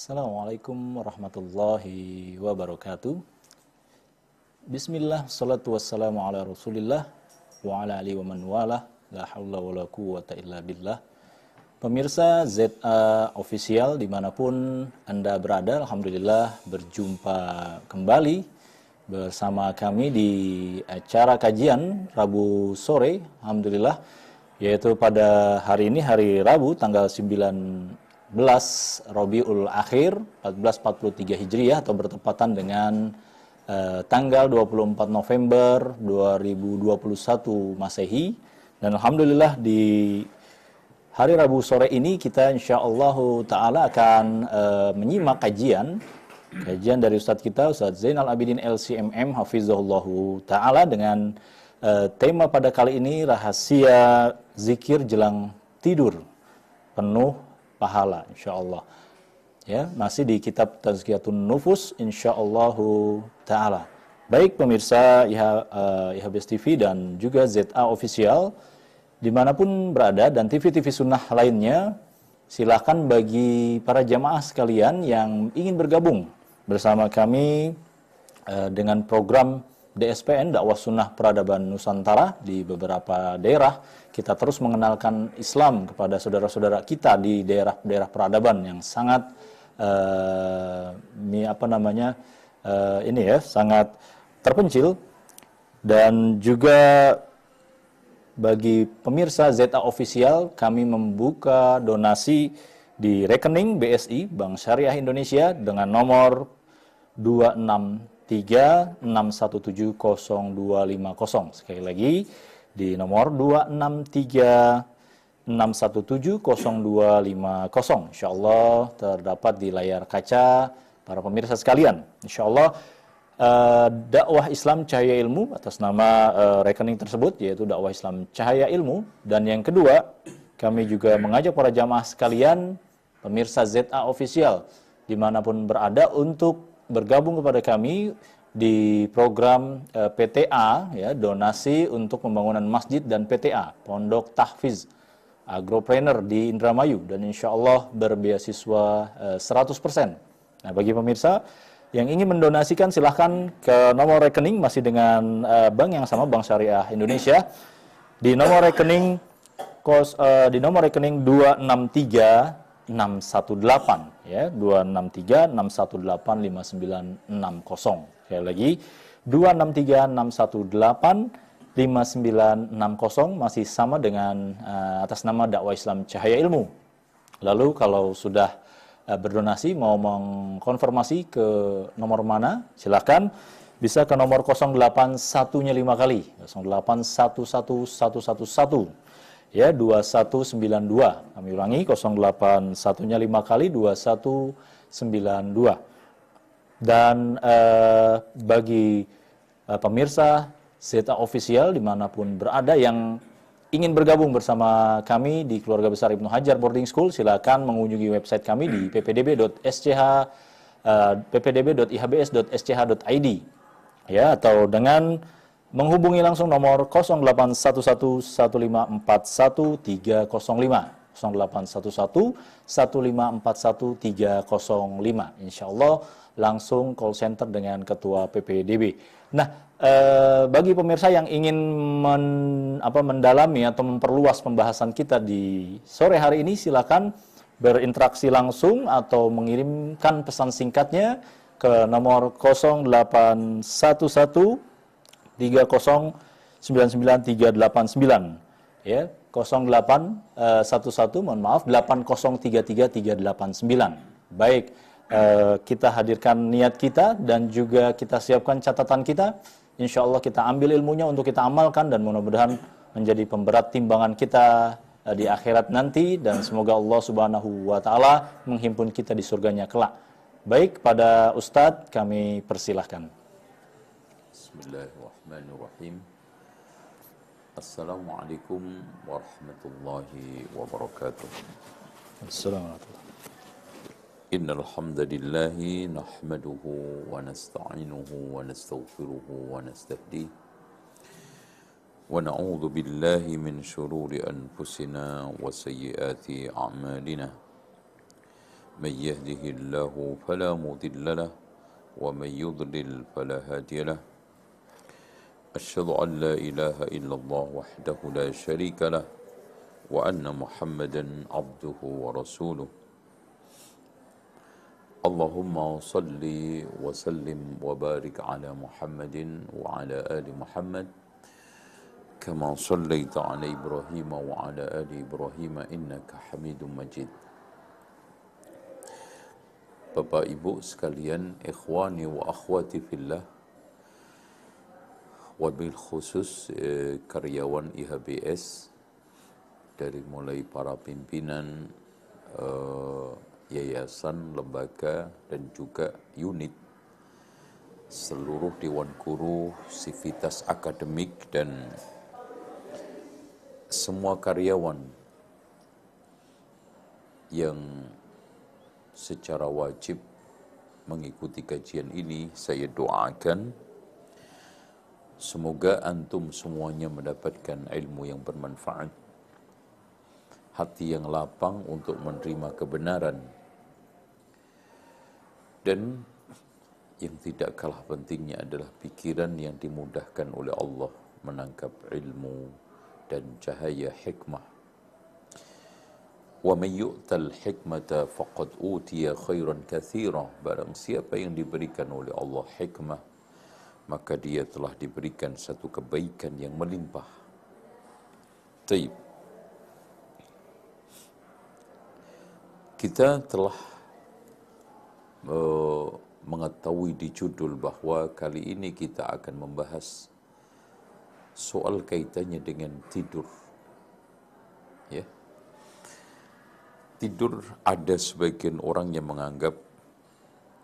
Assalamualaikum warahmatullahi wabarakatuh. Bismillah, salatu wassalamu ala rasulillah wa ala alihi wa man walah, la hawla wa la quwwata illa billah. Pemirsa ZA Official dimanapun Anda berada, Alhamdulillah berjumpa kembali bersama kami di acara kajian Rabu sore, Alhamdulillah, yaitu pada hari ini, hari Rabu, tanggal 19 Rabiul Akhir 1443 Hijriah atau bertepatan dengan tanggal 24 November 2021 Masehi. Dan Alhamdulillah di hari Rabu sore ini kita insyaallah ta'ala akan menyimak kajian dari Ustadz kita, Ustadz Zainal Abidin LCMM Hafizahullahu ta'ala dengan tema pada kali ini rahasia zikir jelang tidur penuh pahala insyaallah. Ya, masih di kitab Tazkiyatun Nufus insyaallah taala. Baik pemirsa IHBS TV dan juga ZA Official dimanapun berada dan TV-TV sunnah lainnya, silakan bagi para jamaah sekalian yang ingin bergabung bersama kami dengan program DSPN Dakwah Sunnah Peradaban Nusantara di beberapa daerah. Kita terus mengenalkan Islam kepada saudara-saudara kita di daerah-daerah peradaban yang sangat sangat terpencil. Dan juga bagi pemirsa ZA Official, kami membuka donasi di rekening BSI Bank Syariah Indonesia dengan nomor 26361700250. Sekali lagi di nomor 26361700250. Insyaallah terdapat di layar kaca para pemirsa sekalian. Insyaallah dakwah Islam Cahaya Ilmu atas nama rekening tersebut, yaitu dakwah Islam Cahaya Ilmu. Dan yang kedua, kami juga mengajak para jamaah sekalian, pemirsa ZA Official dimanapun berada, untuk bergabung kepada kami di program PTA, ya, donasi untuk pembangunan masjid dan PTA Pondok Tahfiz Agropreneur di Indramayu, dan insya Allah berbeasiswa 100%. Nah, bagi pemirsa yang ingin mendonasikan, silahkan ke nomor rekening masih dengan bank yang sama, Bank Syariah Indonesia, di nomor rekening 263618, ya, 2636185960. Sekali lagi 2636185960, masih sama dengan atas nama dakwah Islam Cahaya Ilmu. Lalu kalau sudah berdonasi mau mengkonfirmasi ke nomor mana, silakan bisa ke nomor 081-nya 5 kali, 0811111, ya, 2192. Kami ulangi, 081-nya 5 kali, 2192. Dan bagi pemirsa ZA Official dimanapun berada yang ingin bergabung bersama kami di Keluarga Besar Ibnu Hajar Boarding School, silakan mengunjungi website kami di ppdb.ihbs.sch.id, ya, atau dengan menghubungi langsung nomor 08111541 305, 08111541 305. Insyaallah langsung call center dengan Ketua PPDB. Nah, bagi pemirsa yang ingin mendalami atau memperluas pembahasan kita di sore hari ini, silakan berinteraksi langsung atau mengirimkan pesan singkatnya ke nomor 081130999389, ya, 0811 mohon maaf 8033389. Baik, kita hadirkan niat kita dan juga kita siapkan catatan kita. Insya Allah kita ambil ilmunya untuk kita amalkan, dan mudah-mudahan menjadi pemberat timbangan kita di akhirat nanti, dan semoga Allah Subhanahu wa ta'ala menghimpun kita di surganya kelak. Baik, pada Ustadz kami persilahkan. Bismillahirrahmanirrahim. Assalamualaikum warahmatullahi wabarakatuh. Assalamualaikum. Innal hamdalillah nahmaduhu wa nasta'inuhu wa nastaghfiruhu wa nastahdihi wa na'udzu billahi min syururi anfusina wa sayyiati a'malina من يهده الله فلا مضل له ومن يضلل فلا هادي له أشهد أن لا إله إلا الله وحده لا شريك له وأن محمدا عبده ورسوله اللهم صل وسلم وبارك على محمد وعلى آل محمد كما صليت على إبراهيم وعلى آل إبراهيم إنك حميد مجيد. Bapak Ibu sekalian, ikhwani wa akhwati fillah, wabil khusus karyawan IHBS, dari mulai para pimpinan yayasan, lembaga, dan juga unit, seluruh dewan guru, sivitas akademik, dan semua karyawan yang secara wajib mengikuti kajian ini, saya doakan semoga antum semuanya mendapatkan ilmu yang bermanfaat, hati yang lapang untuk menerima kebenaran, dan yang tidak kalah pentingnya adalah pikiran yang dimudahkan oleh Allah menangkap ilmu dan cahaya hikmah. Wa may yu'tal hikmata faqad utiya khairan katsira. Barang siapa yang diberikan oleh Allah hikmah, maka dia telah diberikan satu kebaikan yang melimpah. Taib. Kita telah mengetahui di judul bahwa kali ini kita akan membahas soal kaitannya dengan tidur. Ya. Tidur, ada sebagian orang yang menganggap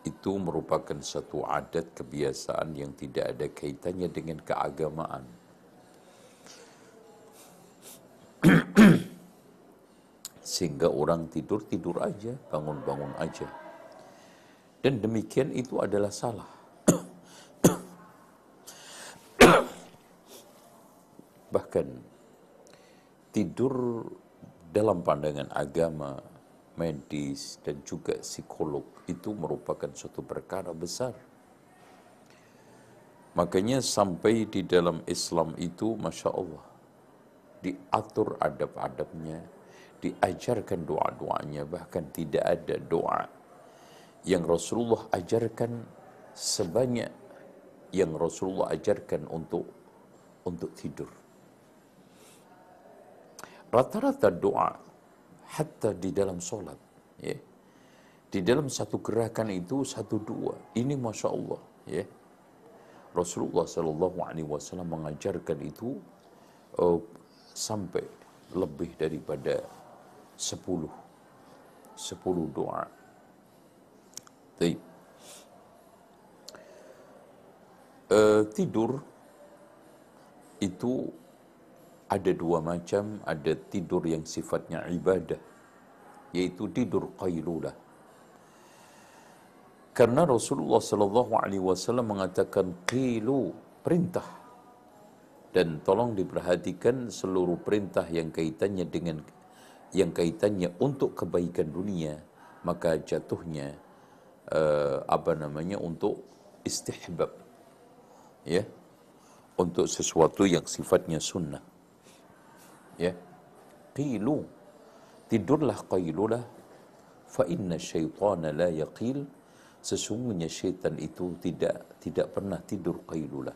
itu merupakan satu adat kebiasaan yang tidak ada kaitannya dengan keagamaan. Sehingga orang tidur aja, bangun-bangun aja. Dan demikian itu adalah salah. Bahkan tidur dalam pandangan agama, medis, dan juga psikolog itu merupakan suatu perkara besar. Makanya sampai di dalam Islam itu, Masya Allah, diatur adab-adabnya, diajarkan doa-doanya, bahkan tidak ada doa yang Rasulullah ajarkan sebanyak yang Rasulullah ajarkan untuk tidur. Rata-rata doa, hatta di dalam solat, ya, di dalam satu gerakan itu satu dua, ini Masya Allah, ya, Rasulullah SAW mengajarkan itu sampai lebih daripada 10 doa. Baik. Tidur itu ada dua macam, ada tidur yang sifatnya ibadah, yaitu tidur qailulah. Karena Rasulullah SAW mengatakan qilu, perintah. Dan tolong diperhatikan seluruh perintah yang kaitannya untuk kebaikan dunia, maka jatuhnya untuk istihbab, ya, untuk sesuatu yang sifatnya sunnah. Ya, qilu, tidurlah qailulah, fa inna syaitana la yaqil, sesungguhnya syaitan itu tidak pernah tidur qailulah.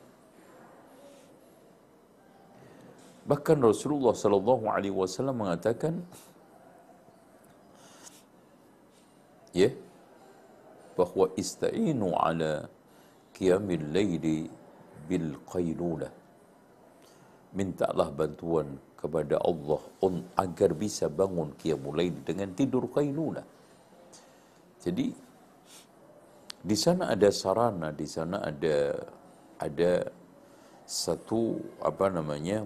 Bahkan Rasulullah SAW mengatakan, ya, bahwa ista'inu ala qiyamil laili bil qailulah, mintalah bantuan kepada Allah agar bisa bangun qiyamul lail dengan tidur qailulah. Jadi di sana ada sarana, di sana ada satu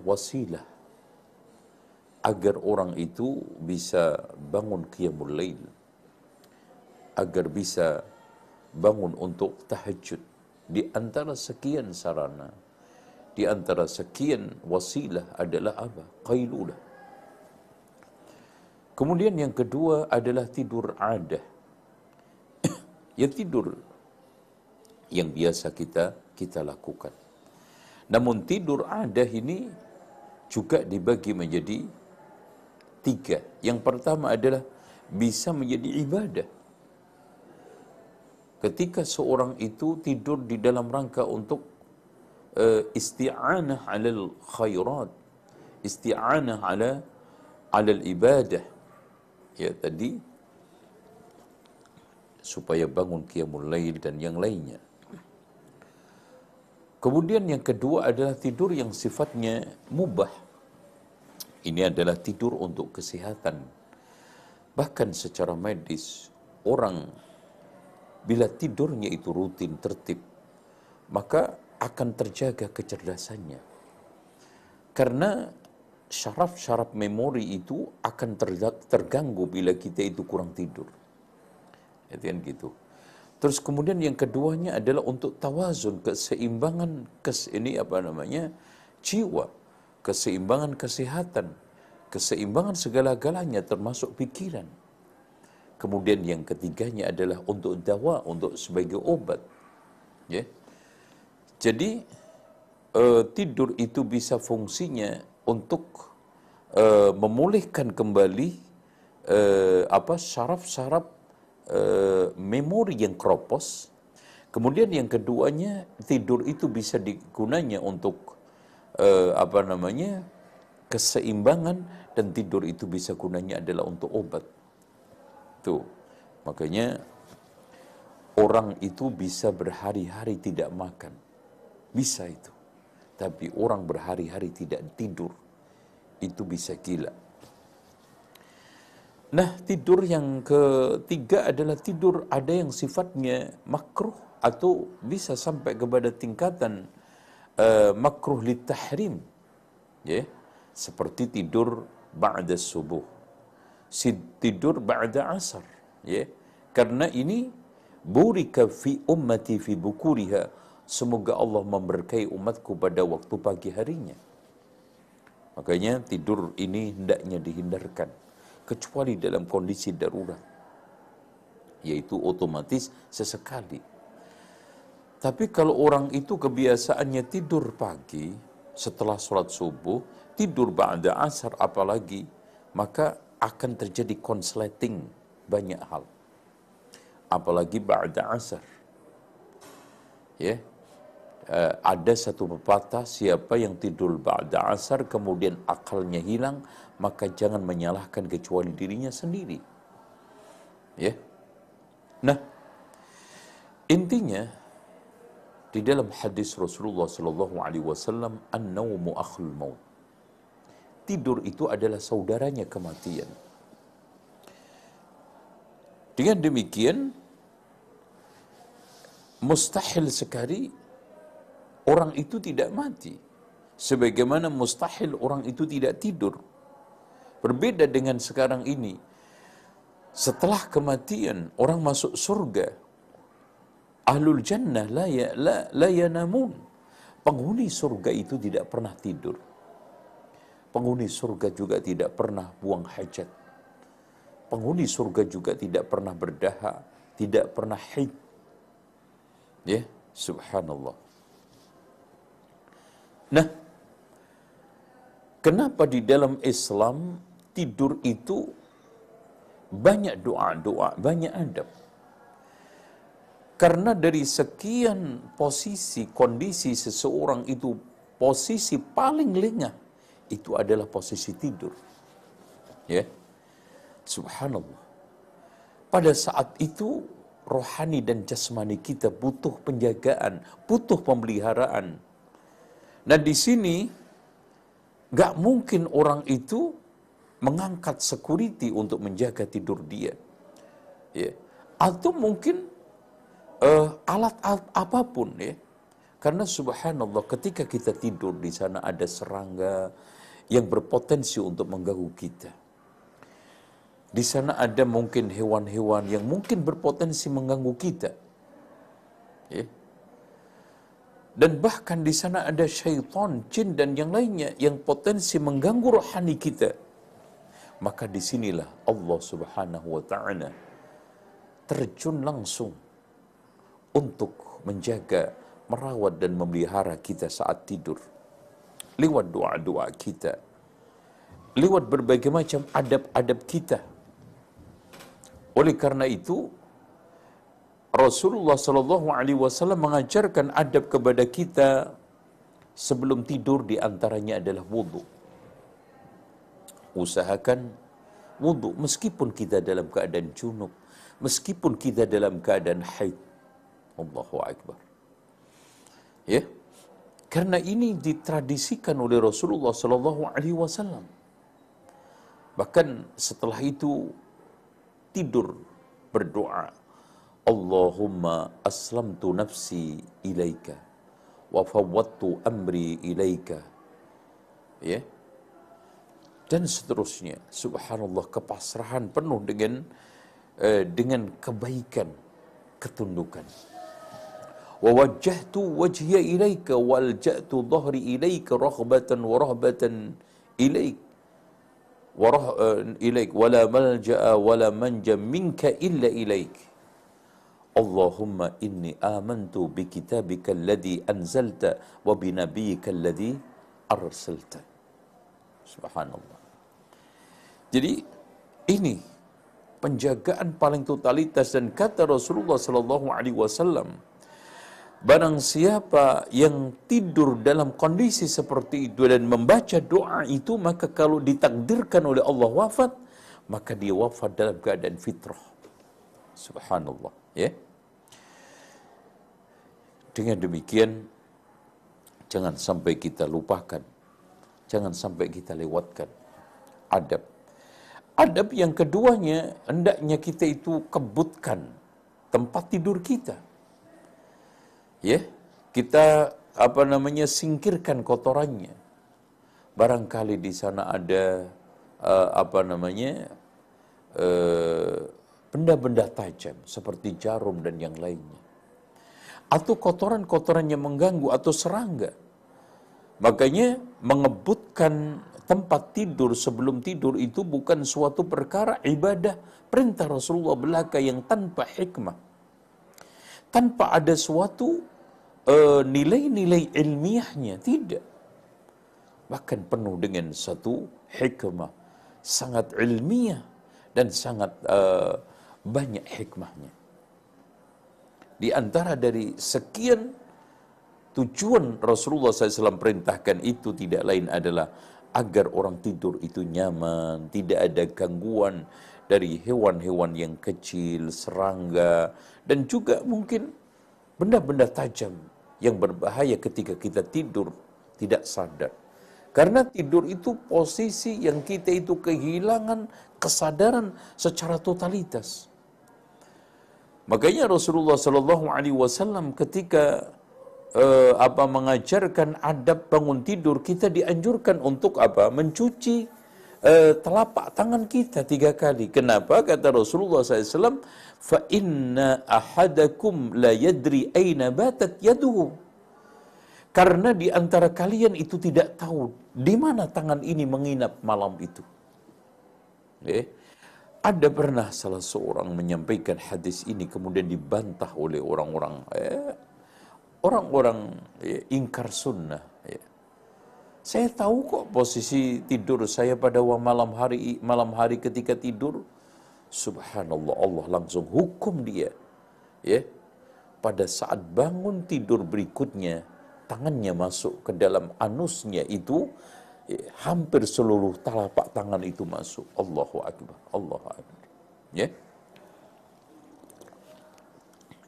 wasilah agar orang itu bisa bangun qiyamul lail, agar bisa bangun untuk tahajud. Di antara sekian sarana, di antara sekian wasilah adalah apa? Qailulah. Kemudian yang kedua adalah tidur adah. Ya tidur yang biasa kita lakukan. Namun tidur adah ini juga dibagi menjadi 3. Yang pertama adalah bisa menjadi ibadah. Ketika seorang itu tidur di dalam rangka untuk isti'anah 'alal khairat, isti'anah 'alal ibadah. Ya tadi supaya bangun qiyamul lail dan yang lainnya. Kemudian yang kedua adalah tidur yang sifatnya mubah. Ini adalah tidur untuk kesehatan. Bahkan secara medis, orang bila tidurnya itu rutin, tertib, maka akan terjaga kecerdasannya. Karena syaraf-syaraf memori itu akan terganggu bila kita itu kurang tidur. Itu kan gitu. Terus kemudian yang keduanya adalah untuk tawazun, keseimbangan jiwa, keseimbangan kesehatan, keseimbangan segala-galanya termasuk pikiran. Kemudian yang ketiganya adalah untuk dawa, untuk sebagai obat. Ya. Jadi tidur itu bisa fungsinya untuk memulihkan kembali syaraf-syaraf memori yang keropos. Kemudian yang keduanya, tidur itu bisa digunanya untuk keseimbangan, dan tidur itu bisa gunanya adalah untuk obat. Tuh. Makanya orang itu bisa berhari-hari tidak makan. Bisa itu. Tapi orang berhari-hari tidak tidur, itu bisa gila. Nah, tidur yang ketiga adalah tidur ada yang sifatnya makruh atau bisa sampai kepada tingkatan makruh litahrim. Ya, seperti tidur ba'da subuh, tidur ba'da asar, ya. Karena ini burika fi ummati fi bukuriha, semoga Allah memberkahi umatku pada waktu pagi harinya. Makanya tidur ini hendaknya dihindarkan kecuali dalam kondisi darurat, yaitu otomatis sesekali. Tapi kalau orang itu kebiasaannya tidur pagi setelah sholat subuh, tidur ba'da asar apalagi, maka akan terjadi konsleting banyak hal. Apalagi ba'da asar. Ya. Ada satu pepatah, siapa yang tidur ba'da asar kemudian akalnya hilang, maka jangan menyalahkan kecuali dirinya sendiri. Ya. Nah, intinya di dalam hadis Rasulullah sallallahu alaihi wasallam, an-naumu akhul maut. Tidur itu adalah saudaranya kematian. Dengan demikian, mustahil sekali orang itu tidak mati. Sebagaimana mustahil orang itu tidak tidur. Berbeda dengan sekarang ini. Setelah kematian, orang masuk surga. Ahlul jannah la yanamun. Penghuni surga itu tidak pernah tidur. Penghuni surga juga tidak pernah buang hajat. Penghuni surga juga tidak pernah berdahak, tidak pernah haid. Ya, subhanallah. Nah, kenapa di dalam Islam tidur itu banyak doa-doa, banyak adab? Karena dari sekian posisi, kondisi seseorang itu, posisi paling lengah itu adalah posisi tidur. Ya, subhanallah. Pada saat itu rohani dan jasmani kita butuh penjagaan, butuh pemeliharaan. Nah, di sini gak mungkin orang itu mengangkat security untuk menjaga tidur dia. Ya. Atau mungkin alat-alat apapun, ya. Karena subhanallah ketika kita tidur di sana ada serangga yang berpotensi untuk mengganggu kita. Di sana ada mungkin hewan-hewan yang mungkin berpotensi mengganggu kita. Ya. Dan bahkan di sana ada syaitan, jin dan yang lainnya yang potensi mengganggu rohani kita. Maka disinilah Allah subhanahu wa ta'ala terjun langsung untuk menjaga, merawat dan memelihara kita saat tidur. Lewat doa-doa kita, lewat berbagai macam adab-adab kita. Oleh karena itu, Rasulullah Sallallahu Alaihi Wasallam mengajarkan adab kepada kita sebelum tidur, di antaranya adalah wudhu. Usahakan wudhu meskipun kita dalam keadaan junub, meskipun kita dalam keadaan haid. Allahu Akbar. Ya, karena ini ditradisikan oleh Rasulullah Sallallahu Alaihi Wasallam. Bahkan setelah itu tidur berdoa, Allahumma aslamtu nafsi ilaika wa fawwadtu amri ilaika. Ya. Dan seterusnya. Subhanallah, kepasrahan penuh dengan kebaikan, ketundukan. Wa wajjahtu wajhiya ilaika walja'tu dhahri ilaika raghbatan wa rahbatan ilaik. Ilaik wala malja'a wala manja minka illa ilaik. Allahumma inni amantu bi kitabika alladhi anzalta wa bi nabiyyika alladhi arsalta. Subhanallah. Jadi ini penjagaan paling totalitas, dan kata Rasulullah sallallahu alaihi wasallam, barang siapa yang tidur dalam kondisi seperti itu dan membaca doa itu, maka kalau ditakdirkan oleh Allah wafat, maka dia wafat dalam keadaan fitrah. Subhanallah, ya. Dengan demikian, jangan sampai kita lupakan, jangan sampai kita lewatkan adab. Adab yang keduanya, hendaknya kita itu kebutkan tempat tidur kita. Ya, kita singkirkan kotorannya. Barangkali di sana ada benda-benda tajam seperti jarum dan yang lainnya, atau kotoran-kotoran yang mengganggu atau serangga. Makanya mengebutkan tempat tidur sebelum tidur itu bukan suatu perkara ibadah perintah Rasulullah belaka yang tanpa hikmah, tanpa ada suatu nilai-nilai ilmiahnya, tidak. Bahkan penuh dengan satu hikmah, sangat ilmiah dan sangat banyak hikmahnya. Di antara dari sekian tujuan Rasulullah SAW perintahkan itu tidak lain adalah agar orang tidur itu nyaman, tidak ada gangguan dari hewan-hewan yang kecil, serangga, dan juga mungkin benda-benda tajam yang berbahaya ketika kita tidur tidak sadar. Karena tidur itu posisi yang kita itu kehilangan kesadaran secara totalitas. Makanya Rasulullah Sallallahu Alaihi Wasallam ketika mengajarkan adab bangun tidur, kita dianjurkan untuk mencuci telapak tangan kita 3 kali. Kenapa? Kata Rasulullah SAW, fa inna ahadakum la yadri aina batat yaduhu. Karena di antara kalian itu tidak tahu di mana tangan ini menginap malam itu. Ada pernah salah seorang menyampaikan hadis ini, kemudian dibantah oleh orang-orang ingkar sunnah. Saya tahu kok posisi tidur saya pada malam hari ketika tidur. Subhanallah, Allah langsung hukum dia. Ya, pada saat bangun tidur berikutnya, tangannya masuk ke dalam anusnya itu, hampir seluruh telapak tangan itu masuk. Allahu Akbar, Allahu Akbar. Ya.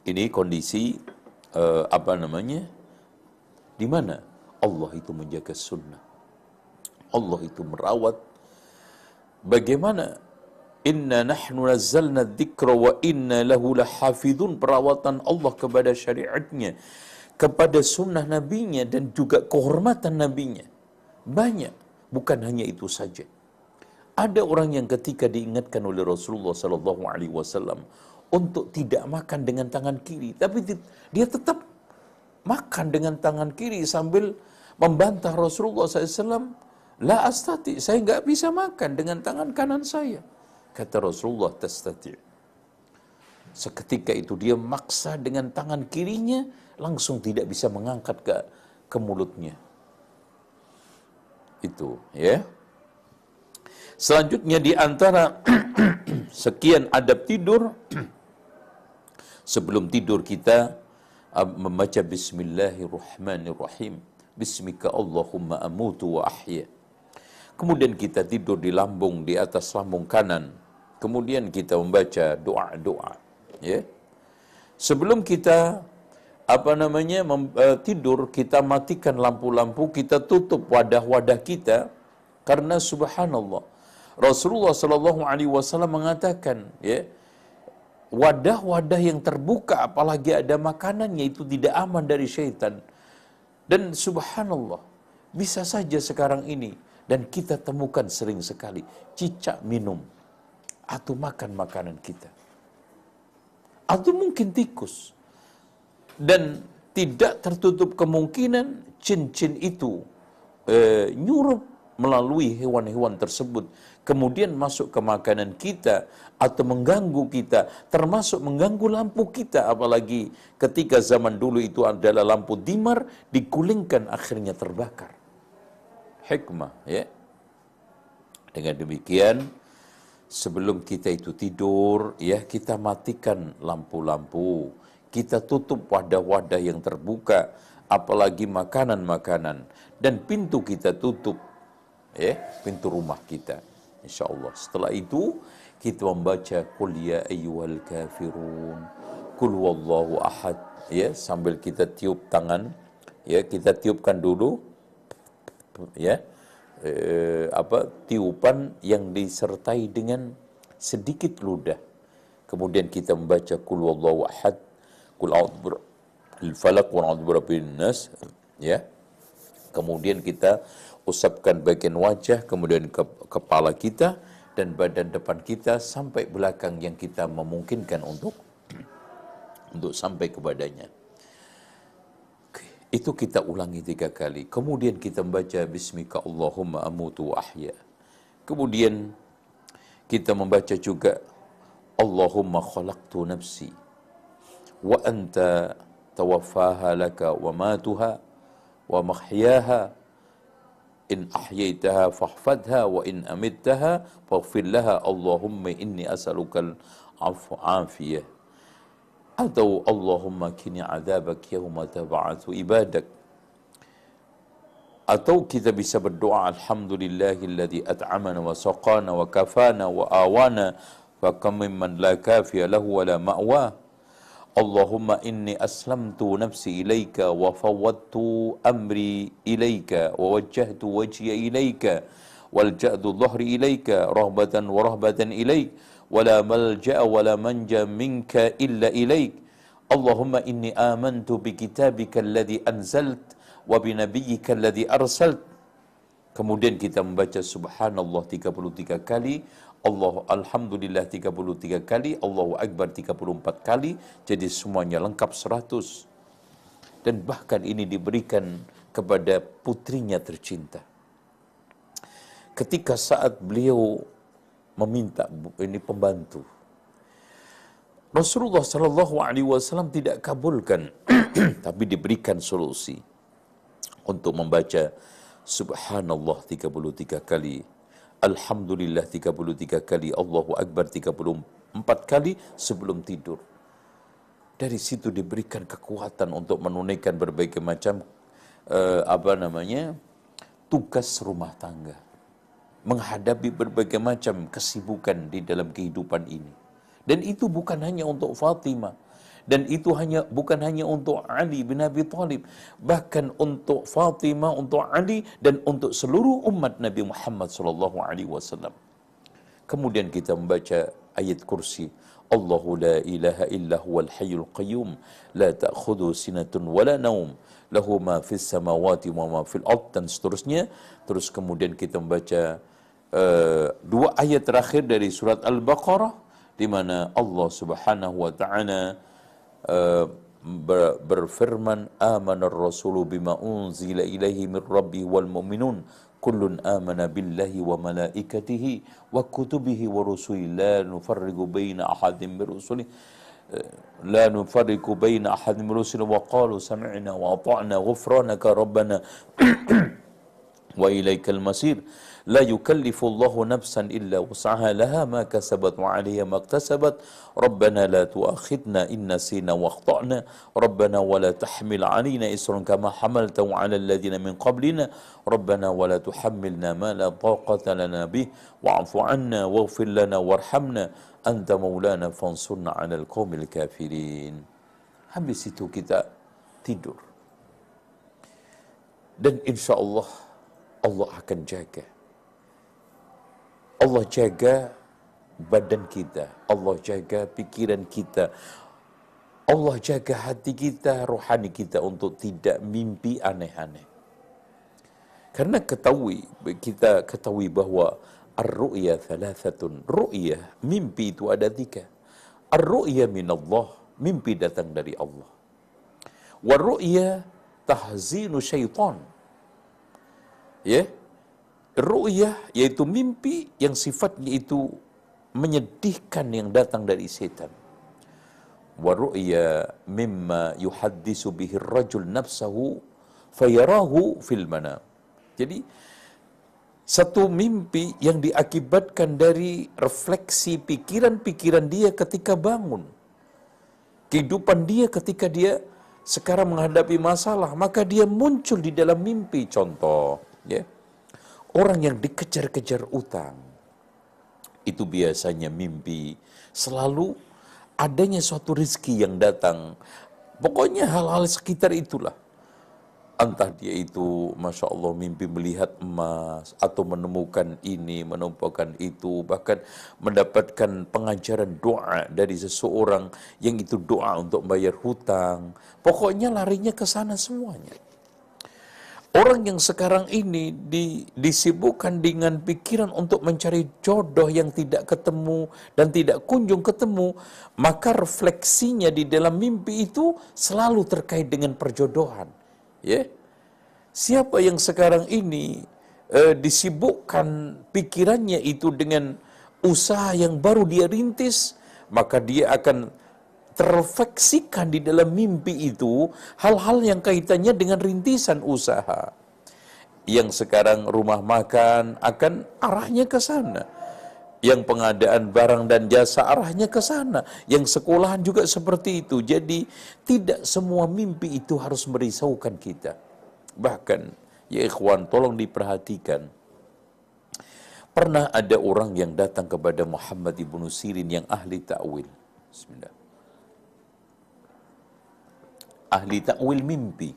Ini kondisi di mana Allah itu menjaga sunnah. Allah itu merawat. Bagaimana? Inna nahnu nazzalna dzikra wa inna lahu lahafidun. Perawatan Allah kepada syariatnya, kepada sunnah nabinya, dan juga kehormatan nabinya. Banyak, bukan hanya itu saja. Ada orang yang ketika diingatkan oleh Rasulullah sallallahu alaihi wasallam untuk tidak makan dengan tangan kiri, tapi dia tetap makan dengan tangan kiri sambil membantah Rasulullah SAW, la astati, saya enggak bisa makan dengan tangan kanan saya. Kata Rasulullah, tastati. Seketika itu dia maksa dengan tangan kirinya, langsung tidak bisa mengangkat ke mulutnya. Itu, ya. Selanjutnya di antara sekian adab tidur, sebelum tidur kita membaca Bismillahirrahmanirrahim. Bismika Allahumma amutu wa ahya. Kemudian kita tidur di lambung, di atas lambung kanan. Kemudian kita membaca doa-doa, ya. Sebelum kita tidur, kita matikan lampu-lampu, kita tutup wadah-wadah kita, karena subhanallah Rasulullah Shallallahu Alaihi Wasallam mengatakan, ya, wadah-wadah yang terbuka, apalagi ada makanannya, itu tidak aman dari syaitan. Dan subhanallah, bisa saja sekarang ini, dan kita temukan sering sekali, cicak minum atau makan makanan kita, atau mungkin tikus. Dan tidak tertutup kemungkinan jin-jin itu nyurup melalui hewan-hewan tersebut, kemudian masuk ke makanan kita atau mengganggu kita, termasuk mengganggu lampu kita. Apalagi ketika zaman dulu itu adalah lampu dimar, digulingkan akhirnya terbakar. Hikmah, ya. Dengan demikian, sebelum kita itu tidur, ya, kita matikan lampu-lampu, kita tutup wadah-wadah yang terbuka, apalagi makanan-makanan, dan pintu kita tutup, ya, pintu rumah kita, insyaallah. Setelah itu kita membaca qul ya ayyuhal kafirun, qul huwallahu ahad, ya, sambil kita tiup tangan, ya, kita tiupkan dulu, ya, tiupan yang disertai dengan sedikit ludah. Kemudian kita membaca qul huwallahu ahad, qul a'udzu birabbil falaq wa a'udzu birabbin nas, ya. Kemudian kita usapkan bagian wajah, kemudian kepala kita dan badan depan kita sampai belakang yang kita memungkinkan untuk sampai kepadanya. Itu kita ulangi 3 kali. Kemudian kita membaca Bismika Allahumma amutu wa ahya. Kemudian kita membaca juga Allahumma khalaqtu nafsi wa anta tawaffaha laka wa matuha wa mahyaha in ahyaitaha fahfadha wa in amittaha faghfir laha Allahumma inni as'alukal afiyah. Atau Allahumma kini adzabak yauma tab'atsu ibadak. Atau kita bisa berdoa alhamdulillahilladzi at'amana wa saqana wa kafana wa awana wa kam mimman la kafiya lahu wa la ma'wa. Allahumma inni aslamtu nafsi ilaika wa fawwadtu amri ilaika wa wajjahtu wajhiya ilaika walja'tu dhahri ilaika rahbatan wa rahbatan ilaik wa la malja'a wa la manja minka illa ilaik. Allahumma inni amantu bi kitabika alladhi anzalt wa bi nabiyyika alladhi arsalt. Kemudian kita membaca subhanallah 33 kali, alhamdulillah 33 kali, Allahu akbar 34 kali, jadi semuanya lengkap 100. Dan bahkan ini diberikan kepada putrinya tercinta. Ketika saat beliau meminta ini pembantu, Rasulullah Shallallahu Alaihi Wasallam tidak kabulkan, tapi diberikan solusi untuk membaca subhanallah 33 kali, alhamdulillah 33 kali, Allahu akbar 34 kali sebelum tidur. Dari situ diberikan kekuatan untuk menunaikan berbagai macam tugas rumah tangga, menghadapi berbagai macam kesibukan di dalam kehidupan ini. Dan itu bukan hanya untuk Fatimah, dan itu bukan hanya untuk Ali bin Abi Thalib, bahkan untuk Fatimah, untuk Ali, dan untuk seluruh umat Nabi Muhammad SAW. Kemudian kita membaca ayat kursi, Allahu la ilaha illa huwal hayyul qayyum la ta'khudhu sinatun wala naum lahu ma fis samawati wa ma fil ard, dan seterusnya. Terus kemudian kita membaca 2 ayat terakhir dari surat Al-Baqarah, di mana Allah Subhanahu wa taala berfirman, amanar rasulu bima unzila ilaihi min rabbi wal mu'minun kullun amana billahi wa malaikatihi wa kutubihi wa rusulihi la nufarriqu baina ahadin min rusulihi la nufarriqu baina ahadin min rusulina wa qalu sami'na wa ata'na ghufranaka rabbana wa ilaikal masir. La yukallifu Allahu nafsan illa wus'aha laha ma kasabat wa 'alayha ma iktasabat. Rabbana la tu'akhidna in nasina wa akhtana. Rabbana wa la tahmil 'alaina isran kama hamaltahu 'ala alladhina min qablina. Rabbana wa la tuhammilna ma la taqata lana bih wa'fu 'anna waghfir lana warhamna anta maulana fansurna 'alal qaumil kafirin. Habis itu kita tidur. Dan insyaallah Allah akan jaga. Allah jaga badan kita, Allah jaga pikiran kita, Allah jaga hati kita, rohani kita untuk tidak mimpi aneh-aneh. Karena kita ketahui bahwa ar-ru'ya thalathatun. Ru'ya, mimpi itu ada 3. Ar-ru'ya minallah, mimpi datang dari Allah. War-ru'ya tahzinu syaitan. Ya, ru'yah yaitu mimpi yang sifatnya itu menyedihkan yang datang dari setan. Wa ru'ya mimma yuhaddisu bihi ar-rajul nafsahu fayarahu fil manam. Jadi satu mimpi yang diakibatkan dari refleksi pikiran-pikiran dia ketika bangun. Kehidupan dia ketika dia sekarang menghadapi masalah, maka dia muncul di dalam mimpi. Contoh, ya. Orang yang dikejar-kejar utang, itu biasanya mimpi selalu adanya suatu rezeki yang datang. Pokoknya hal-hal sekitar itulah. Entah dia itu, Masya Allah, mimpi melihat emas, atau menemukan ini, menemukan itu, bahkan mendapatkan pengajaran doa dari seseorang, yang itu doa untuk bayar hutang. Pokoknya larinya ke sana semuanya. Orang yang sekarang ini disibukkan dengan pikiran untuk mencari jodoh yang tidak ketemu dan tidak kunjung ketemu, maka refleksinya di dalam mimpi itu selalu terkait dengan perjodohan. Ya, siapa yang sekarang ini disibukkan pikirannya itu dengan usaha yang baru dia rintis, maka dia akan terrefleksikan di dalam mimpi itu hal-hal yang kaitannya dengan rintisan usaha. Yang sekarang rumah makan akan arahnya ke sana. Yang pengadaan barang dan jasa arahnya ke sana. Yang sekolahan juga seperti itu. Jadi tidak semua mimpi itu harus merisaukan kita. Bahkan, ya ikhwan, tolong diperhatikan. Pernah ada orang yang datang kepada Muhammad ibn Sirin yang ahli ta'wil. Bismillah. Ahli ta'wil mimpi.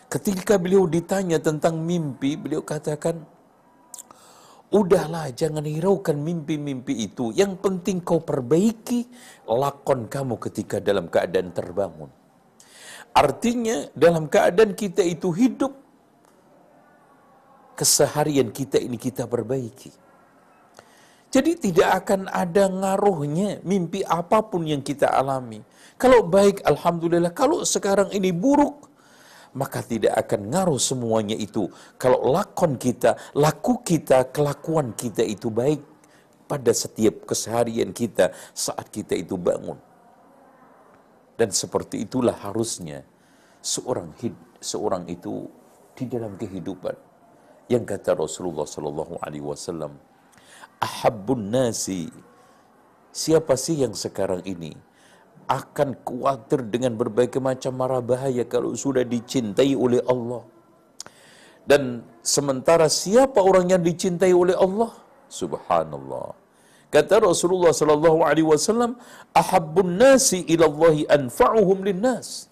Ketika beliau ditanya tentang mimpi, beliau katakan, udahlah, jangan hiraukan mimpi-mimpi itu. Yang penting kau perbaiki lakon kamu ketika dalam keadaan terbangun. Artinya, dalam keadaan kita itu hidup, keseharian kita ini kita perbaiki. Jadi tidak akan ada ngaruhnya mimpi apapun yang kita alami. Kalau baik, alhamdulillah. Kalau sekarang ini buruk, maka tidak akan ngaruh semuanya itu. Kalau lakon kita, laku kita, kelakuan kita itu baik pada setiap keseharian kita saat kita itu bangun. Dan seperti itulah harusnya seorang itu di dalam kehidupan. Yang kata Rasulullah sallallahu alaihi wasallam, ahabbun nasi, siapa sih yang sekarang ini akan khawatir dengan berbagai macam mara bahaya kalau sudah dicintai oleh Allah? Dan sementara siapa orang yang dicintai oleh Allah? Subhanallah. Kata Rasulullah sallallahu alaihi wasallam, ahabbun nasi ila Allahi anfa'uhum linnas.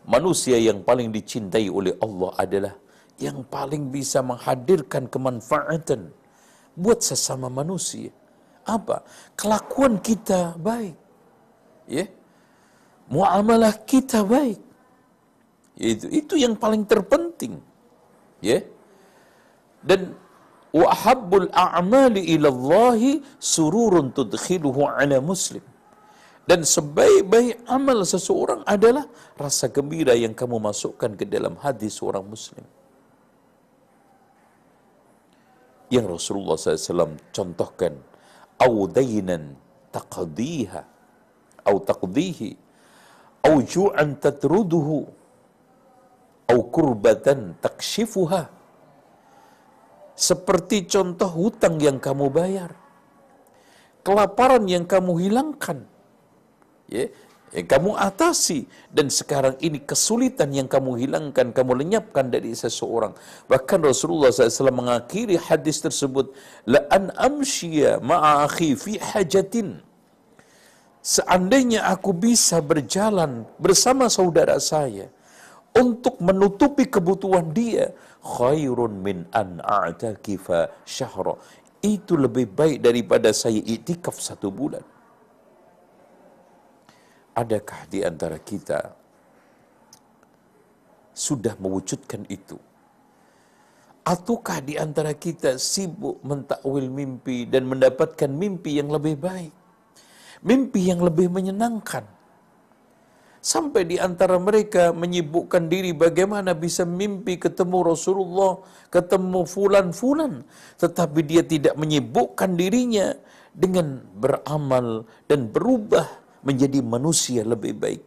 Manusia yang paling dicintai oleh Allah adalah yang paling bisa menghadirkan kemanfaatan buat sesama manusia. Apa? Kelakuan kita baik. Ya. Muamalah kita baik. Itu yang paling terpenting. Ya. Dan wa ahabbul a'mali ila Allahi sururun tudkhiluhu ala muslim. Dan sebaik-baik amal seseorang adalah rasa gembira yang kamu masukkan ke dalam hati seorang muslim. Yang Rasulullah SAW contohkan, awdainan taqdiha, au taqdihi au ju'an tatruduhu au kurbatan takshifuha. Seperti contoh hutang yang kamu bayar, kelaparan yang kamu hilangkan, ya, yang kamu atasi, dan sekarang ini kesulitan yang kamu hilangkan, kamu lenyapkan dari seseorang. Bahkan Rasulullah SAW mengakhiri hadis tersebut, la an amshiya ma'a akhi fi hajatin, seandainya aku bisa berjalan bersama saudara saya untuk menutupi kebutuhan dia, khairun min an a'takifa syahra, itu lebih baik daripada saya iktikaf 1 bulan. Adakah di antara kita sudah mewujudkan itu? Ataukah di antara kita sibuk mentakwil mimpi dan mendapatkan mimpi yang lebih baik, mimpi yang lebih menyenangkan? Sampai di antara mereka menyibukkan diri bagaimana bisa mimpi ketemu Rasulullah, ketemu fulan-fulan, tetapi dia tidak menyibukkan dirinya dengan beramal dan berubah menjadi manusia lebih baik.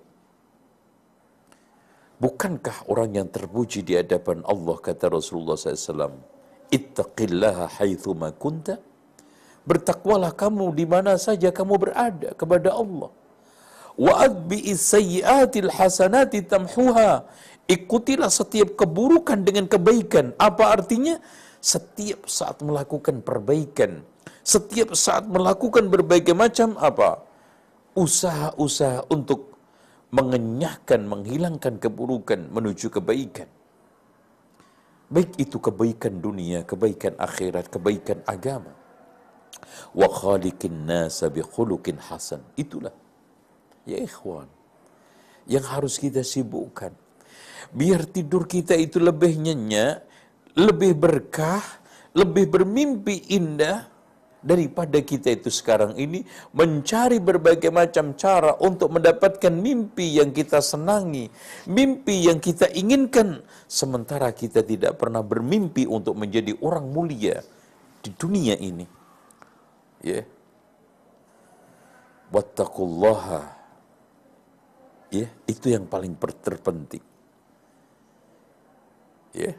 Bukankah orang yang terpuji di hadapan Allah, kata Rasulullah SAW, ittaqillaha haitsuma kunta, bertakwalah kamu di mana saja kamu berada kepada Allah. Wa adbi'is sayyi'atil hasanati tamhuha, ikutilah setiap keburukan dengan kebaikan. Apa artinya? Setiap saat melakukan perbaikan, setiap saat melakukan berbagai macam apa? Usaha-usaha untuk mengenyahkan, menghilangkan keburukan menuju kebaikan. Baik itu kebaikan dunia, kebaikan akhirat, kebaikan agama. Wa khaliqin nasa bi khuluqin hasan. Itulah, ya ikhwan, yang harus kita sibukkan. Biar tidur kita itu lebih nyenyak, lebih berkah, lebih bermimpi indah, daripada kita itu sekarang ini mencari berbagai macam cara untuk mendapatkan mimpi yang kita senangi, mimpi yang kita inginkan, sementara kita tidak pernah bermimpi untuk menjadi orang mulia di dunia ini. Ya. Wattaqullaha. Ya, itu yang paling terpenting. Ya.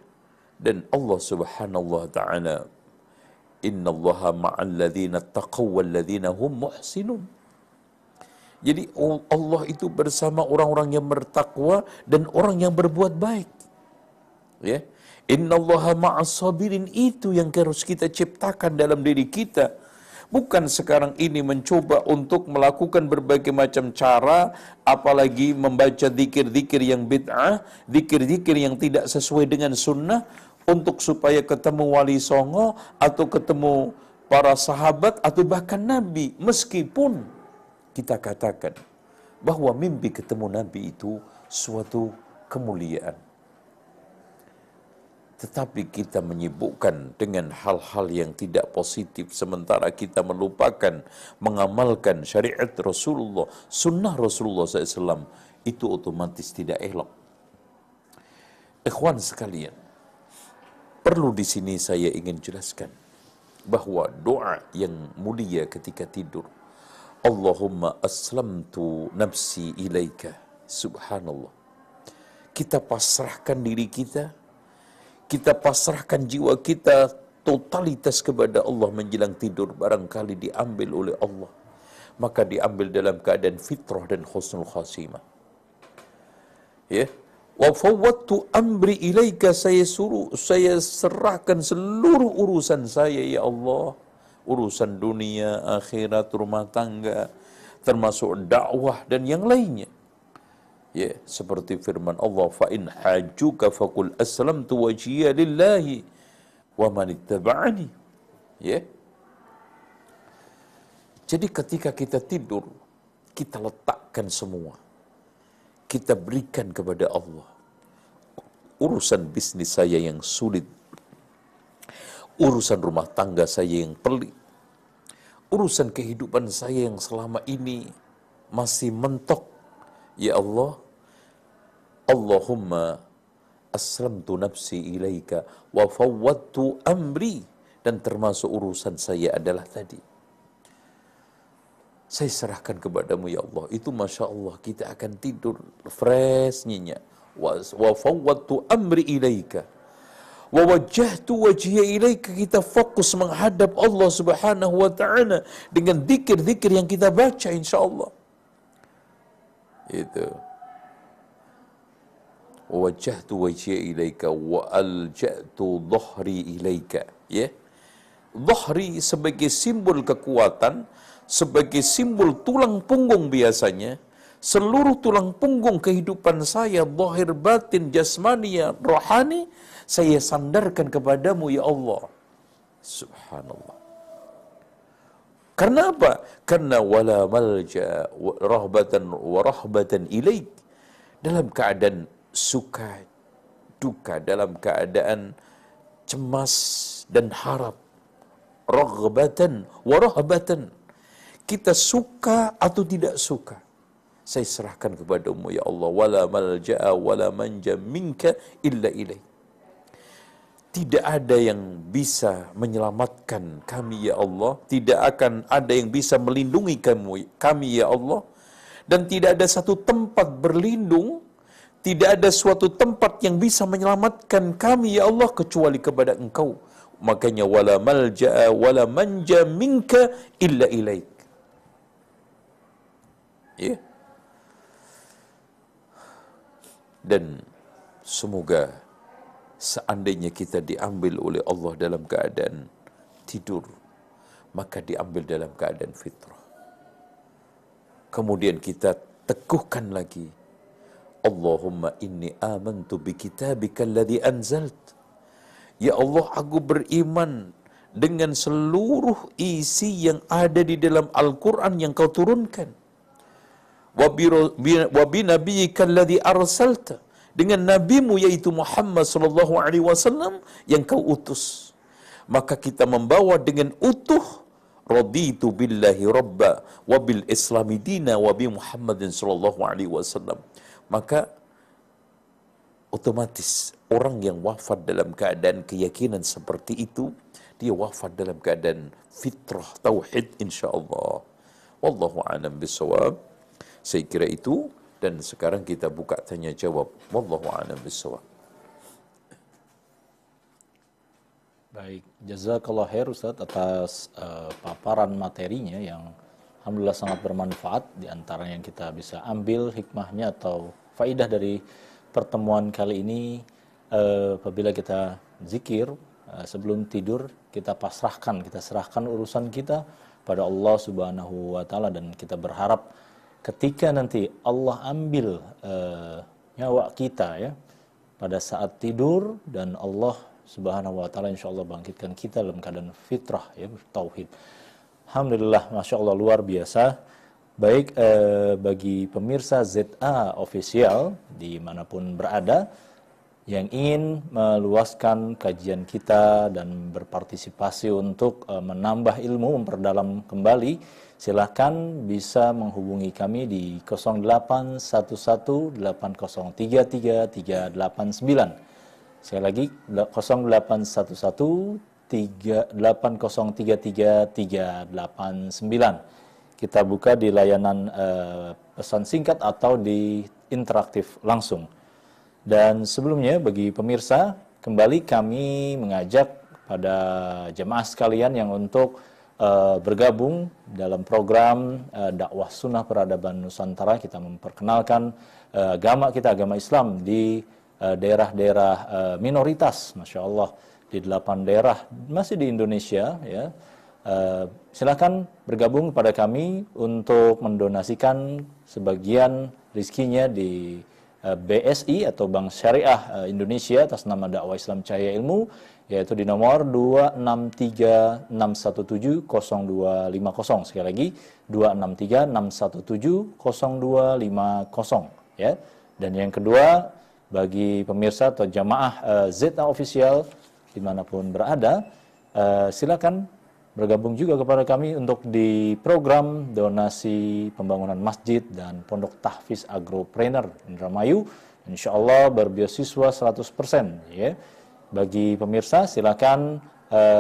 Dan Allah Subhanahu wa taala, innallaha ma'al ladzina taqaw wal ladzina hum muhsinun. Jadi Allah itu bersama orang-orang yang bertakwa dan orang yang berbuat baik. Ya. Innallaha ma'as sabirin, itu yang harus kita ciptakan dalam diri kita. Bukan sekarang ini mencoba untuk melakukan berbagai macam cara, apalagi membaca zikir-zikir yang bid'ah, zikir-zikir yang tidak sesuai dengan sunnah, untuk supaya ketemu wali songo, atau ketemu para sahabat, atau bahkan Nabi. Meskipun kita katakan bahwa mimpi ketemu Nabi itu suatu kemuliaan, tetapi kita menyibukkan dengan hal-hal yang tidak positif, sementara kita melupakan mengamalkan syariat Rasulullah, sunnah Rasulullah SAW, itu otomatis tidak elok. Ikhwan sekalian, perlu di sini saya ingin jelaskan bahwa doa yang mulia ketika tidur, Allahumma aslamtu nafsi ilaika, subhanallah, kita pasrahkan diri kita pasrahkan jiwa kita totalitas kepada Allah menjelang tidur. Barangkali diambil oleh Allah, maka diambil dalam keadaan fitrah dan husnul khatimah. Ya, wa fawwadtu amri ilaika, saya serahkan seluruh urusan saya ya Allah, urusan dunia, akhirat, rumah tangga, termasuk dakwah dan yang lainnya. Ya, seperti firman Allah, fa in hajjuka faqul aslamtu wajhiya lillahi wa man ittaba'ani. Ya. Jadi ketika kita tidur, kita letakkan semua, kita berikan kepada Allah. Urusan bisnis saya yang sulit, urusan rumah tangga saya yang pelik, urusan kehidupan saya yang selama ini masih mentok. Ya Allah, Allahumma aslamtu nafsi ilaika wa fawwadtu amri, dan termasuk urusan saya adalah tadi, Saya serahkan kepadamu ya Allah. Itu Masya Allah, kita akan tidur fresh nyenyak. Wa fawwadtu amri ilaika. Wa wajjahtu wajhiya ilaika. Kita fokus menghadap Allah subhanahu wa ta'ala dengan zikir-zikir yang kita baca insya Allah. Itu. Wa wajjahtu wajhiya ilaika wa alja'tu dhahri ilaika. Ya. Dhahri sebagai simbol kekuatan, sebagai simbol tulang punggung biasanya. Seluruh tulang punggung kehidupan saya, zahir batin, jasmania, rohani, saya sandarkan kepadamu ya Allah. Subhanallah. Karena apa? Karena wala malja wa rahbatan ilaik. Dalam keadaan suka, duka, dalam keadaan cemas dan harap. Raghbatan wa rahbatan. Kita suka atau tidak suka, saya serahkan kepadamu ya Allah. Wala malja'a wala manja minka illa ilaih. Tidak ada yang bisa menyelamatkan kami ya Allah. Tidak akan ada yang bisa melindungi kami ya Allah. Dan tidak ada satu tempat berlindung, tidak ada suatu tempat yang bisa menyelamatkan kami ya Allah kecuali kepada Engkau. Makanya wala malja'a wala manja minka illa ilaih. Ya. Dan semoga seandainya kita diambil oleh Allah dalam keadaan tidur, maka diambil dalam keadaan fitrah. Kemudian kita teguhkan lagi, Allahumma inni amantu bi kitabika alladhi anzalt. Ya Allah, aku beriman dengan seluruh isi yang ada di dalam Al-Quran yang kau turunkan. Wa bi nabiyyika alladhi arsalta, dengan nabimu yaitu Muhammad sallallahu alaihi wasallam yang kau utus. Maka kita membawa dengan utuh, raditu billahi rabba wa bil islami dina wa bi Muhammadin sallallahu alaihi wasallam. Maka otomatis orang yang wafat dalam keadaan keyakinan seperti itu, dia wafat dalam keadaan fitrah tauhid insyaallah. Wallahu a'lam bissawab. Saya kira itu, dan sekarang kita buka tanya jawab. Wallahu a'lam bissawab. Baik, jazakallah khair Ustaz atas paparan materinya yang alhamdulillah sangat bermanfaat. Di antara yang kita bisa ambil hikmahnya atau faidah dari pertemuan kali ini, apabila kita zikir sebelum tidur, kita serahkan urusan kita pada Allah Subhanahu wa taala, dan kita berharap ketika nanti Allah ambil nyawa kita ya pada saat tidur, dan Allah Subhanahu wa taala insyaallah bangkitkan kita dalam keadaan fitrah ya, tauhid. Alhamdulillah, Masya Allah, luar biasa. Baik, bagi pemirsa ZA Official dimanapun berada yang ingin meluaskan kajian kita dan berpartisipasi untuk menambah ilmu, memperdalam kembali, silakan bisa menghubungi kami di 081180333389. Sekali lagi 081180333389. Kita buka di layanan pesan singkat atau di interaktif langsung. Dan sebelumnya bagi pemirsa, kembali kami mengajak pada jemaah sekalian yang untuk bergabung dalam program dakwah sunnah peradaban Nusantara. Kita memperkenalkan agama kita, agama Islam di daerah-daerah minoritas, Masya Allah, di 8 daerah masih di Indonesia ya. Silakan bergabung pada kami untuk mendonasikan sebagian rizkinya di BSI atau Bank Syariah Indonesia atas nama Dakwah Islam Cahaya Ilmu, yaitu di nomor 2636170250. Sekali lagi 2636170250 ya. Dan yang kedua, bagi pemirsa atau jamaah ZA Official dimanapun berada, silakan bergabung juga kepada kami untuk di program donasi pembangunan masjid dan pondok tahfiz agropreneur Indramayu, insya Allah berbeasiswa 100% ya. Bagi pemirsa silakan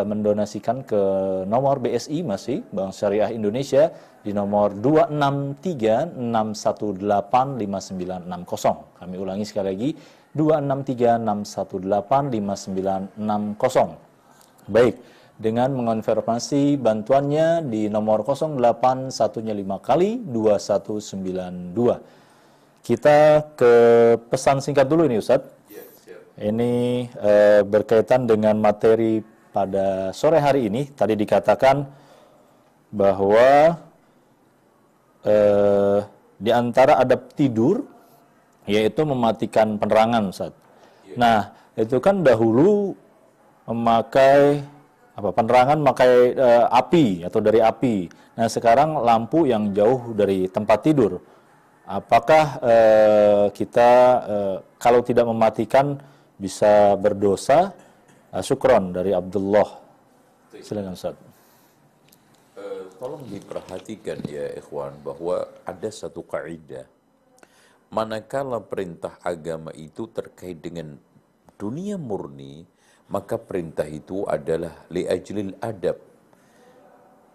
mendonasikan ke nomor BSI masih Bank Syariah Indonesia di nomor 263618590. Kami ulangi sekali lagi 263618590. Baik, dengan mengonfirmasi bantuannya di nomor 0815 kali 2192. Kita ke pesan singkat dulu ini Ustadz. Ini berkaitan dengan materi pada sore hari ini. Tadi dikatakan bahwa di antara adab tidur yaitu mematikan penerangan, Ustaz. Nah, itu kan dahulu memakai penerangan memakai api atau dari api. Nah, sekarang lampu yang jauh dari tempat tidur. Apakah kita kalau tidak mematikan bisa berdosa? Syukron dari Abdullah. Silakan Ustaz. Tolong diperhatikan ya ikhwan bahwa ada satu kaidah. Manakala perintah agama itu terkait dengan dunia murni, maka perintah itu adalah li'ajlil adab,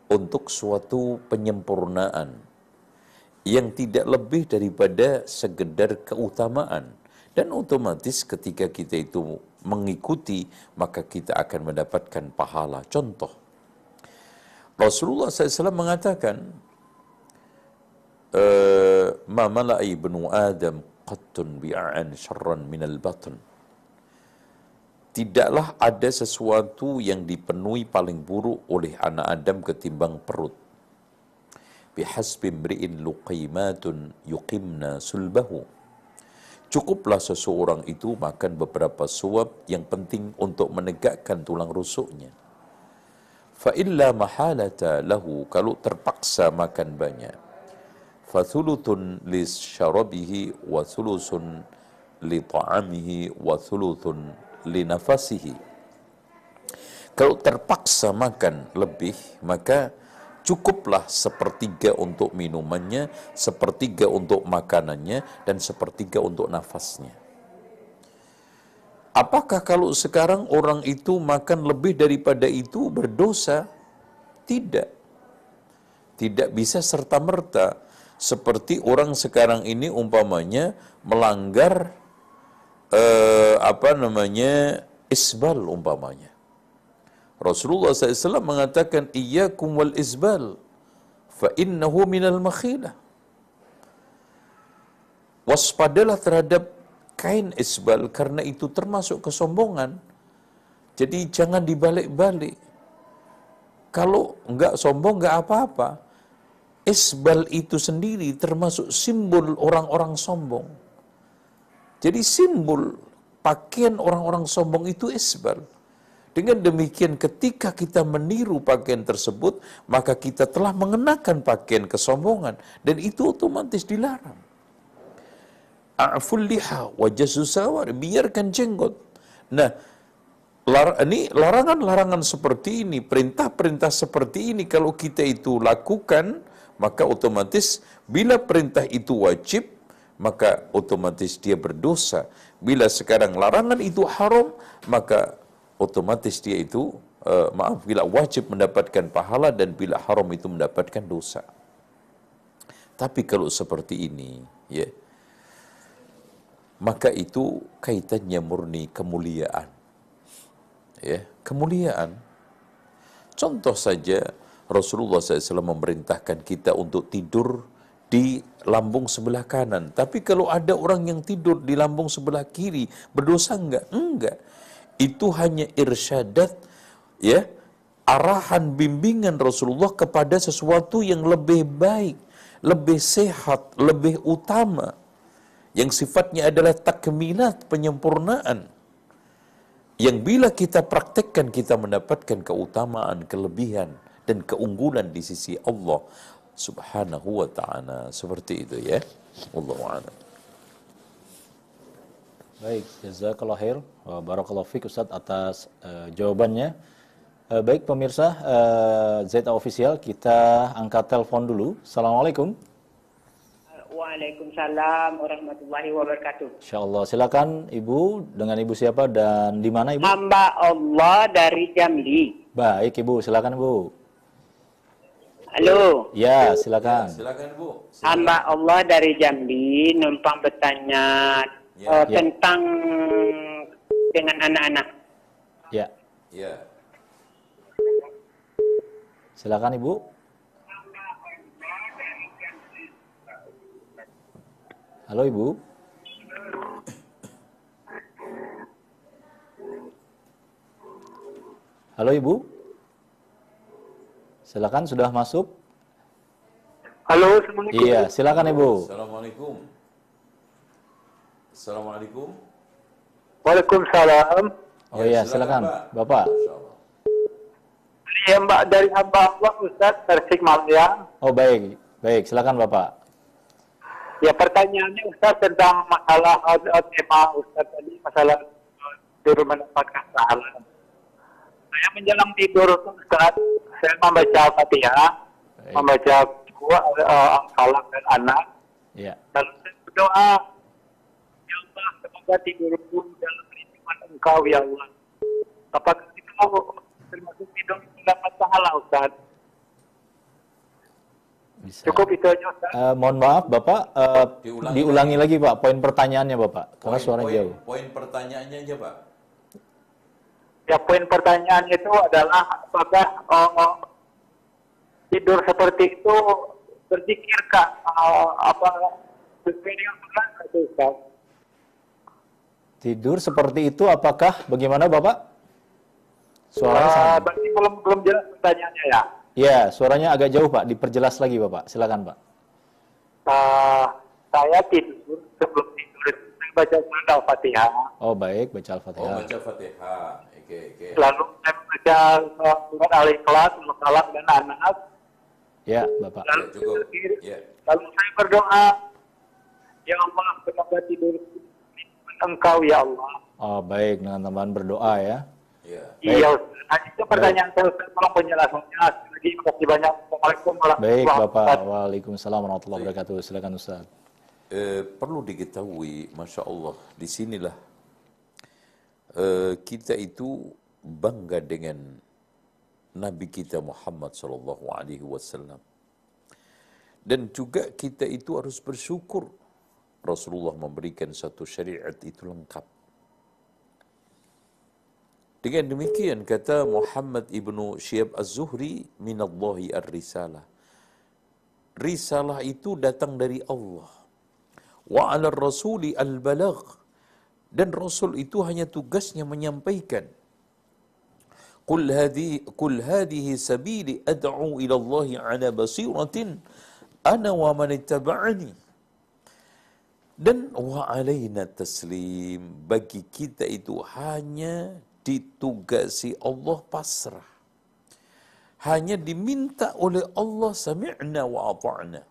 untuk suatu penyempurnaan yang tidak lebih daripada sekedar keutamaan. Dan otomatis ketika kita itu mengikuti, maka kita akan mendapatkan pahala. Contoh, Rasulullah SAW mengatakan, ma mala'i ibnu Adam qattun bi'an syarran minal batn. Tidaklah ada sesuatu yang dipenuhi paling buruk oleh anak Adam ketimbang perut. Bihasbi imri'in luqimatun yuqimna sulbahu. Cukuplah seseorang itu makan beberapa suap yang penting untuk menegakkan tulang rusuknya. Fa illa mahalata lahu, kalau terpaksa makan banyak. Fa thuluthun li syarabihi wa thuluthun li ta'amihi wa thuluthun li nafasihi. Kalau terpaksa makan lebih, maka cukuplah sepertiga untuk minumannya, sepertiga untuk makanannya, dan sepertiga untuk nafasnya. Apakah kalau sekarang orang itu makan lebih daripada itu berdosa? Tidak. Tidak bisa serta-merta. Seperti orang sekarang ini umpamanya melanggar isbal umpamanya. Rasulullah SAW mengatakan, iyyakum wal isbal, fa innahu minal makhilah. Waspadalah terhadap kain isbal, karena itu termasuk kesombongan. Jadi jangan dibalik-balik. Kalau enggak sombong, enggak apa-apa. Isbal itu sendiri termasuk simbol orang-orang sombong. Jadi simbol pakaian orang-orang sombong itu isbal. Dengan demikian ketika kita meniru pakaian tersebut, maka kita telah mengenakan pakaian kesombongan. Dan itu otomatis dilarang. A'ful liha wa jasusawar, biarkan jenggot. Nah, ini larangan-larangan seperti ini, perintah-perintah seperti ini, kalau kita itu lakukan, maka otomatis bila perintah itu wajib, maka otomatis dia berdosa. Bila sekarang larangan itu haram, maka otomatis dia itu, bila wajib mendapatkan pahala dan bila haram itu mendapatkan dosa. Tapi kalau seperti ini, ya, maka itu kaitannya murni kemuliaan. Ya, kemuliaan. Contoh saja, Rasulullah SAW memerintahkan kita untuk tidur di lambung sebelah kanan. Tapi kalau ada orang yang tidur di lambung sebelah kiri, berdosa enggak? Enggak. Itu hanya irsyadat, ya, arahan bimbingan Rasulullah kepada sesuatu yang lebih baik, lebih sehat, lebih utama, yang sifatnya adalah takmilat, penyempurnaan, yang bila kita praktekkan kita mendapatkan keutamaan, kelebihan dan keunggulan di sisi Allah Subhanahu wa ta'ala. Seperti itu ya. Wallahu a'lam. Baik, jazakallahu khair wa barakallahu fiik Ustaz atas jawabannya. Baik pemirsa ZA Official, kita angkat telepon dulu. Assalamualaikum. Waalaikumsalam warahmatullahi wabarakatuh. Insyaallah. Silakan Ibu, dengan Ibu siapa dan di mana Ibu? Hamba Allah dari Jambi. Baik Ibu, silakan Ibu. Halo. Ya, silakan. Silakan Bu. Hamba Allah dari Jambi numpang bertanya tentang dengan anak-anak. Ya, Ya. silakan Ibu. Halo Ibu. Halo Ibu. Silakan, sudah masuk? Halo, Assalamualaikum. Iya, silakan Ibu. Assalamualaikum. Assalamualaikum. Waalaikumsalam. Oh iya, silakan Bapak. Insyaallah. Iya, Mbak, dari hamba Allah Ustaz Persik Malaya. Oh baik, baik, silakan Bapak. Ya, pertanyaannya Ustaz tentang masalah tema Ustaz tadi, masalah tidur mendapatkan pahala. Saya menjelang tidur Ustaz, saya membaca Fatihah, Baik. membaca dua Al-Falaq dan Anas. Ya. Lalu saya berdoa, ya Allah, semoga tidurku dalam lindungan Engkau ya Allah. Apakah itu termasuk tidur mendapat pahala Ustaz? Bisa. Cukup itu aja Ustaz. Mohon maaf Bapak, diulangi lagi Pak poin pertanyaannya Bapak, karena suaranya jauh. Poin pertanyaannya aja, Pak. Ya, poin pertanyaan itu adalah apakah tidur seperti itu berzikirkah apa sesuai dengan sunnah itu Ustaz? Tidur seperti itu apakah bagaimana Bapak? Suaranya sangat... Berarti belum jelas pertanyaannya ya. Ya, suaranya agak jauh Pak, diperjelas lagi Bapak, silakan Pak. Saya tidur sebelum tidur saya baca surat Al-Fatihah. Oh baik, baca Oh, Al-Fatihah. baca Fatihah. Oke. Lalu saya baca surat Al-Ikhlas, Al-Falaq dan Anas. Ya, Bapak. Lalu Ya, cukup. terakhir, Ya. lalu saya berdoa, ya Allah, semoga tidur Engkau ya Allah. Oh baik, dengan tambahan berdoa ya. Ya. Iya, Ustaz. Nah, itu pertanyaan saya, Ustaz. Tolong penjelasannya. Lagi, terima kasih banyak. Assalamualaikum warahmatullahi Baik Bapak, wabarakatuh. waalaikumsalam warahmatullahi wabarakatuh. Silakan Ustaz. Perlu diketahui, Masya Allah, disinilah kita itu bangga dengan Nabi kita Muhammad Sallallahu Alaihi Wasallam, dan juga kita itu harus bersyukur Rasulullah memberikan satu syariat itu lengkap. Dengan demikian kata Muhammad ibnu Syihab Az-Zuhri, minallahi ar-risalah. Risalah itu datang dari Allah. Wa 'ala rasuli al-balagh. Dan Rasul itu hanya tugasnya menyampaikan. Qul hadhihi sabili ad'u ila Allah 'ala basiratin ana wa man ittaba'ani. Dan wa 'alaina taslim. Bagi kita itu hanya ditugasi Allah pasrah. Hanya diminta oleh Allah sami'na wa ata'na.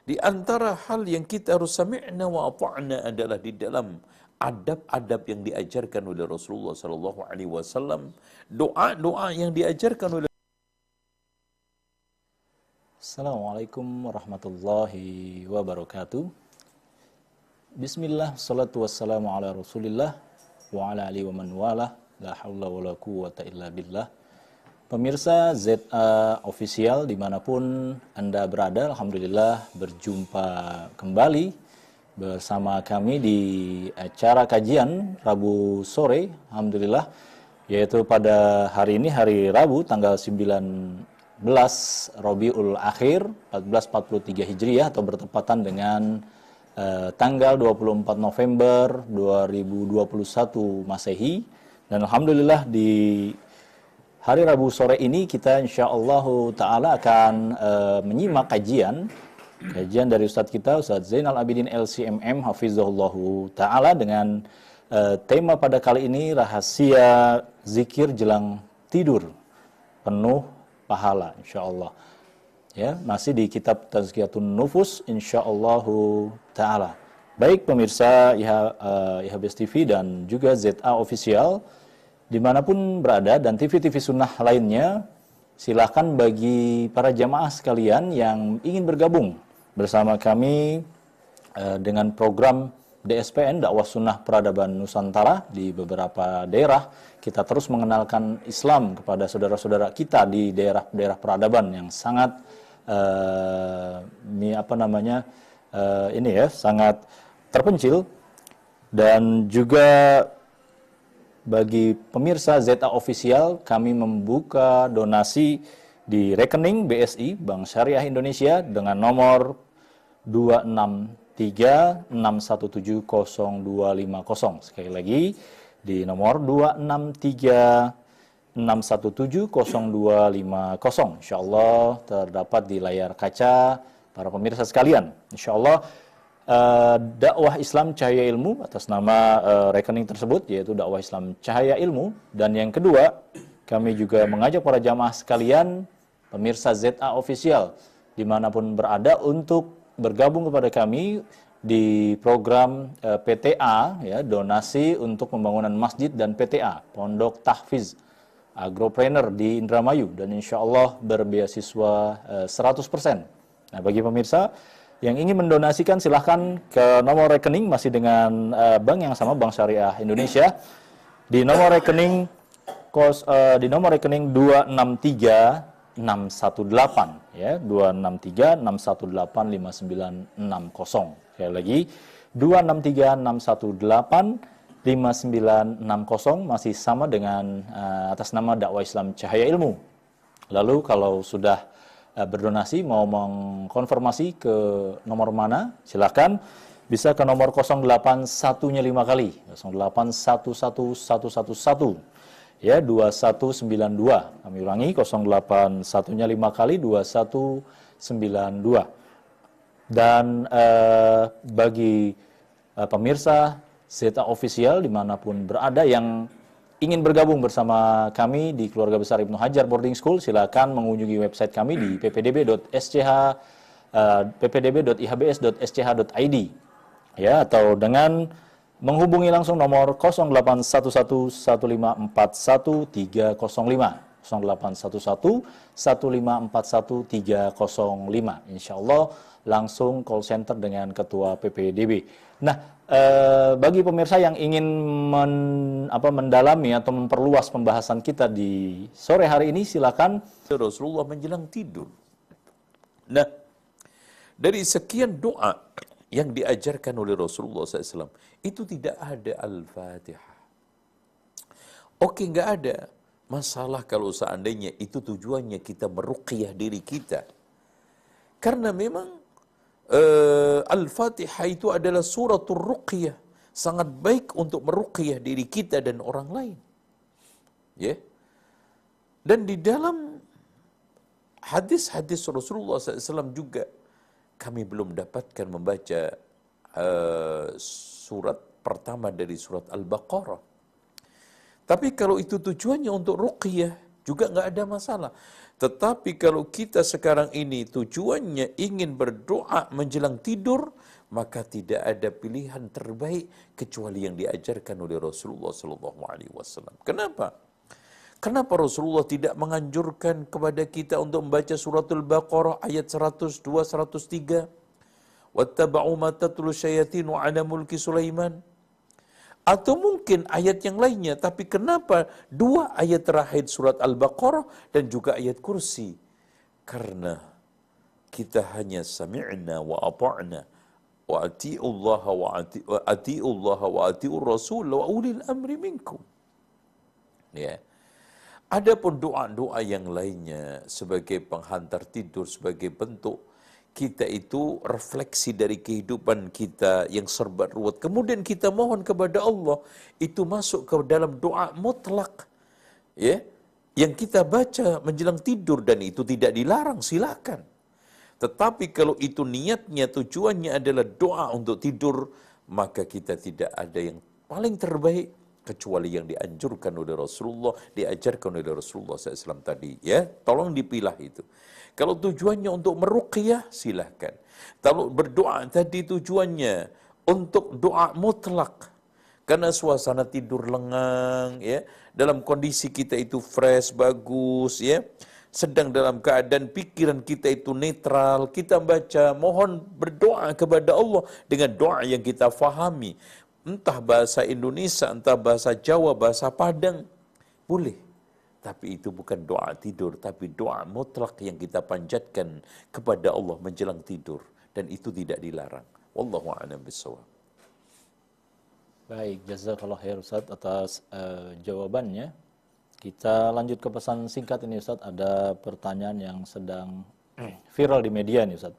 Di antara hal yang kita harus sami'na wa ata'na adalah di dalam adab-adab yang diajarkan oleh Rasulullah sallallahu alaihi wasallam, doa-doa yang diajarkan oleh Assalamualaikum warahmatullahi wabarakatuh. Bismillah, salatu wassalamu ala rasulillah wa ala alihi wa man walah, la hawla wa la quwwata illa billah. Pemirsa ZA Official dimanapun Anda berada, Alhamdulillah berjumpa kembali bersama kami di acara kajian Rabu sore, Alhamdulillah, yaitu pada hari ini, hari Rabu, tanggal 19 Rabiul Akhir 1443 Hijriah, atau bertepatan dengan tanggal 24 November 2021 Masehi. Dan Alhamdulillah di hari Rabu sore ini kita insyaallah ta'ala akan menyimak kajian dari Ustadz kita, Ustadz Zainal Abidin LCMM Hafizahullahu ta'ala, dengan tema pada kali ini, rahasia zikir jelang tidur penuh pahala insyaallah. Ya, masih di kitab Tazkiyatun Nufus insyaallahu ta'ala. Baik pemirsa IHBS TV dan juga ZA Official dimanapun berada, dan TV-TV sunnah lainnya, silakan bagi para jamaah sekalian yang ingin bergabung bersama kami dengan program DSPN, Dakwah Sunnah Peradaban Nusantara di beberapa daerah. Kita terus mengenalkan Islam kepada saudara-saudara kita di daerah-daerah peradaban yang sangat sangat terpencil. Dan juga bagi pemirsa ZA Official, kami membuka donasi di rekening BSI, Bank Syariah Indonesia, dengan nomor 26361700250. Sekali lagi, di nomor 26361700250. InsyaAllah terdapat di layar kaca para pemirsa sekalian. InsyaAllah dakwah Islam Cahaya Ilmu atas nama rekening tersebut, yaitu dakwah Islam Cahaya Ilmu. Dan yang kedua, kami juga mengajak para jamaah sekalian, pemirsa ZA Official, dimanapun berada, untuk bergabung kepada kami di program PTA, ya, donasi untuk pembangunan masjid dan PTA, Pondok Tahfiz Agropreneur di Indramayu, dan insya Allah berbeasiswa 100%. Nah, bagi pemirsa yang ingin mendonasikan, silahkan ke nomor rekening masih dengan bank yang sama, Bank Syariah Indonesia, di nomor rekening 263618, ya, 2636185960. Sekali lagi, 2636185960, masih sama dengan atas nama dakwah Islam Cahaya Ilmu. Lalu kalau sudah berdonasi, mau mengkonfirmasi ke nomor mana, silakan bisa ke nomor 081-nya 5 kali, 0811111, ya, 2192. Kami ulangi, 081-nya 5 kali, 2192. Dan bagi pemirsa ZA Official dimanapun berada yang ingin bergabung bersama kami di Keluarga Besar Ibnu Hajar Boarding School, silakan mengunjungi website kami di ppdb.ihbs.sch.id, ya, atau dengan menghubungi langsung nomor 08111541 305, 08111541 305. Insyaallah langsung call center dengan Ketua PPDB. Nah, bagi pemirsa yang ingin mendalami atau memperluas pembahasan kita di sore hari ini, silakan. Rasulullah menjelang tidur. Nah, dari sekian doa yang diajarkan oleh Rasulullah SAW, itu tidak ada Al-Fatihah. Oke, nggak ada masalah kalau seandainya itu tujuannya kita meruqyah diri kita. Karena memang Al-Fatihah itu adalah suratul ruqyah, sangat baik untuk meruqyah diri kita dan orang lain. Ya. Dan di dalam hadis-hadis Rasulullah SAW juga kami belum dapatkan membaca surat pertama dari surat Al-Baqarah. Tapi kalau itu tujuannya untuk ruqyah, juga nggak ada masalah. Tetapi kalau kita sekarang ini tujuannya ingin berdoa menjelang tidur, maka tidak ada pilihan terbaik kecuali yang diajarkan oleh Rasulullah SAW. Kenapa? Kenapa Rasulullah tidak menganjurkan kepada kita untuk membaca suratul Baqarah ayat 102, 103? Wattaba'u ma tatlu syayatinu ala mulki Sulaiman. Atau mungkin ayat yang lainnya, tapi kenapa dua ayat terakhir surat Al-Baqarah dan juga ayat kursi? Karena kita hanya sami'na wa ata'na wa ati'ullaha wa ati'ur rasul wa ulil amri minkum. Ya. Adapun doa-doa yang lainnya sebagai penghantar tidur, sebagai bentuk kita itu refleksi dari kehidupan kita yang serba ruwet. Kemudian kita mohon kepada Allah, itu masuk ke dalam doa mutlak. Ya, yang kita baca menjelang tidur, dan itu tidak dilarang, silakan. Tetapi kalau itu niatnya, tujuannya adalah doa untuk tidur, maka kita tidak ada yang paling terbaik kecuali yang dianjurkan oleh Rasulullah, diajarkan oleh Rasulullah SAW tadi. Ya, tolong dipilah itu. Kalau tujuannya untuk meruqyah, silahkan. Kalau berdoa tadi tujuannya untuk doa mutlak, karena suasana tidur lengang, ya, dalam kondisi kita itu fresh, bagus, ya, sedang dalam keadaan pikiran kita itu netral, kita baca, mohon berdoa kepada Allah dengan doa yang kita fahami. Entah bahasa Indonesia, entah bahasa Jawa, bahasa Padang, boleh. Tapi itu bukan doa tidur, tapi doa mutlak yang kita panjatkan kepada Allah menjelang tidur. Dan itu tidak dilarang. Wallahu a'lam bishawab. Baik, jazakallah khair Ustaz atas jawabannya. Kita lanjut ke pesan singkat ini Ustaz. Ada pertanyaan yang sedang viral di media nih Ustaz.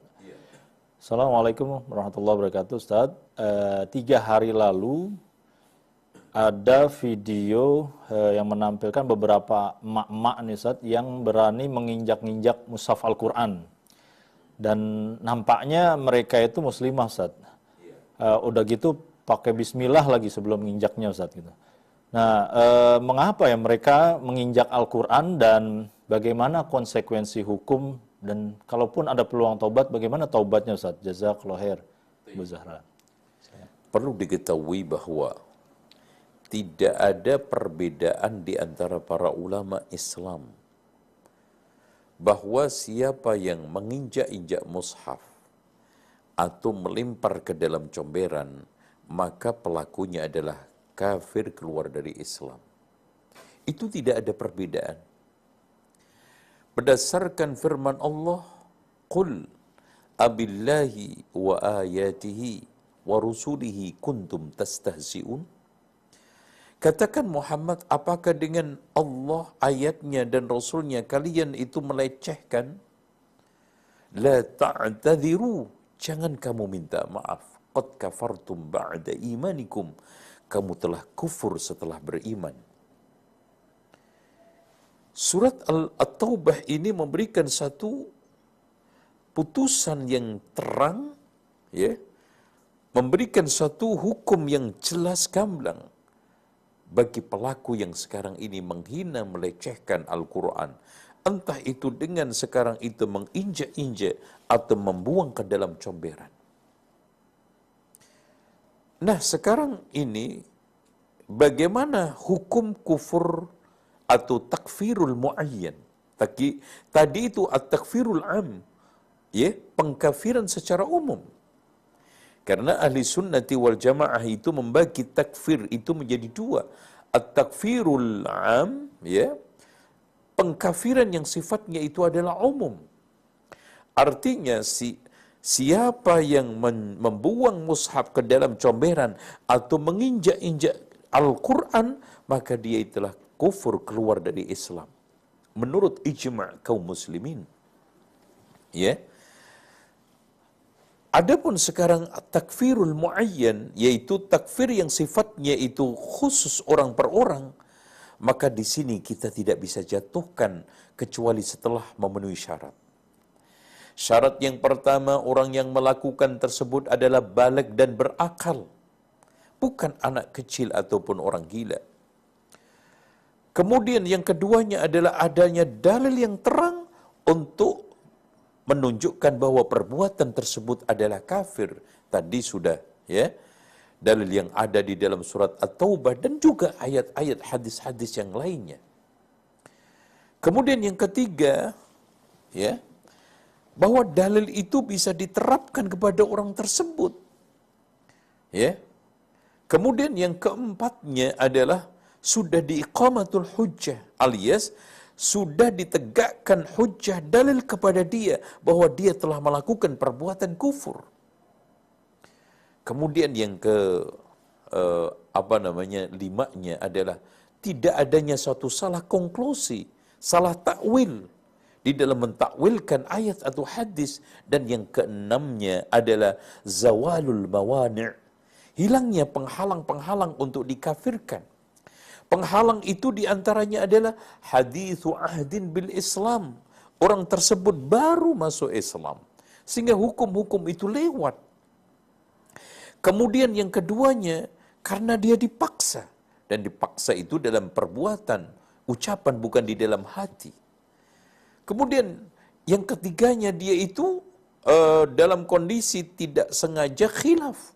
Assalamualaikum warahmatullahi wabarakatuh Ustaz. 3 hari lalu ada video yang menampilkan beberapa emak-emak nih Ustaz yang berani menginjak-injak mushaf Al-Quran. Dan nampaknya mereka itu muslimah Ustaz. Udah gitu pakai bismillah lagi sebelum menginjaknya Ustaz gitu. Nah, mengapa ya mereka menginjak Al-Quran dan bagaimana konsekuensi hukum dan kalaupun ada peluang taubat, bagaimana taubatnya Ustaz? Jazakallahu khair, Bu Zahra. Perlu diketahui bahwa tidak ada perbedaan di antara para ulama Islam bahwa siapa yang menginjak-injak mushaf atau melempar ke dalam comberan, maka pelakunya adalah kafir, keluar dari Islam. Itu tidak ada perbedaan. Berdasarkan firman Allah, "Qul abillahi wa ayatihi wa rusulihi kuntum tastahzi'un." Katakan Muhammad, apakah dengan Allah, ayatnya dan Rasulnya kalian itu melecehkan? La ta'tadhiru, jangan kamu minta maaf. Qad kafartum ba'da imanikum, kamu telah kufur setelah beriman. Surat At-Taubah ini memberikan satu putusan yang terang, ya, memberikan satu hukum yang jelas gamblang bagi pelaku yang sekarang ini menghina, melecehkan Al-Quran. Entah itu dengan sekarang itu menginjak-injak atau membuang ke dalam comberan. Nah, sekarang ini bagaimana hukum kufur atau takfirul muayyan? Tadi itu at-takfirul am, ya, pengkafiran secara umum. Karena ahli sunnati wal jamaah itu membagi takfir itu menjadi 2. At-takfirul am, ya, pengkafiran yang sifatnya itu adalah umum. Artinya siapa yang membuang mushaf ke dalam comberan atau menginjak-injak Al-Quran, maka dia itulah kufur, keluar dari Islam. Menurut ijma' kaum muslimin. Ya. Adapun sekarang takfirul muayyan, yaitu takfir yang sifatnya itu khusus orang per orang, maka di sini kita tidak bisa jatuhkan kecuali setelah memenuhi syarat. Syarat yang pertama, orang yang melakukan tersebut adalah baligh dan berakal, bukan anak kecil ataupun orang gila. Kemudian yang keduanya adalah adanya dalil yang terang untuk menunjukkan bahwa perbuatan tersebut adalah kafir. Tadi sudah, ya, dalil yang ada di dalam surat At-Taubah dan juga ayat-ayat hadis-hadis yang lainnya. Kemudian yang ketiga, ya, bahwa dalil itu bisa diterapkan kepada orang tersebut. Ya. Kemudian yang keempatnya adalah sudah diiqamatul hujjah, alias sudah ditegakkan hujjah dalil kepada dia bahwa dia telah melakukan perbuatan kufur. Kemudian yang limanya adalah tidak adanya suatu salah konklusi, salah takwil di dalam mentakwilkan ayat atau hadis. Dan yang keenamnya adalah zawalul mawani', hilangnya penghalang-penghalang untuk dikafirkan. Penghalang itu diantaranya adalah hadithu ahdin bil Islam. Orang tersebut baru masuk Islam, sehingga hukum-hukum itu lewat. Kemudian yang keduanya, karena dia dipaksa. Dan dipaksa itu dalam perbuatan, ucapan, bukan di dalam hati. Kemudian yang ketiganya, dia itu dalam kondisi tidak sengaja khilaf.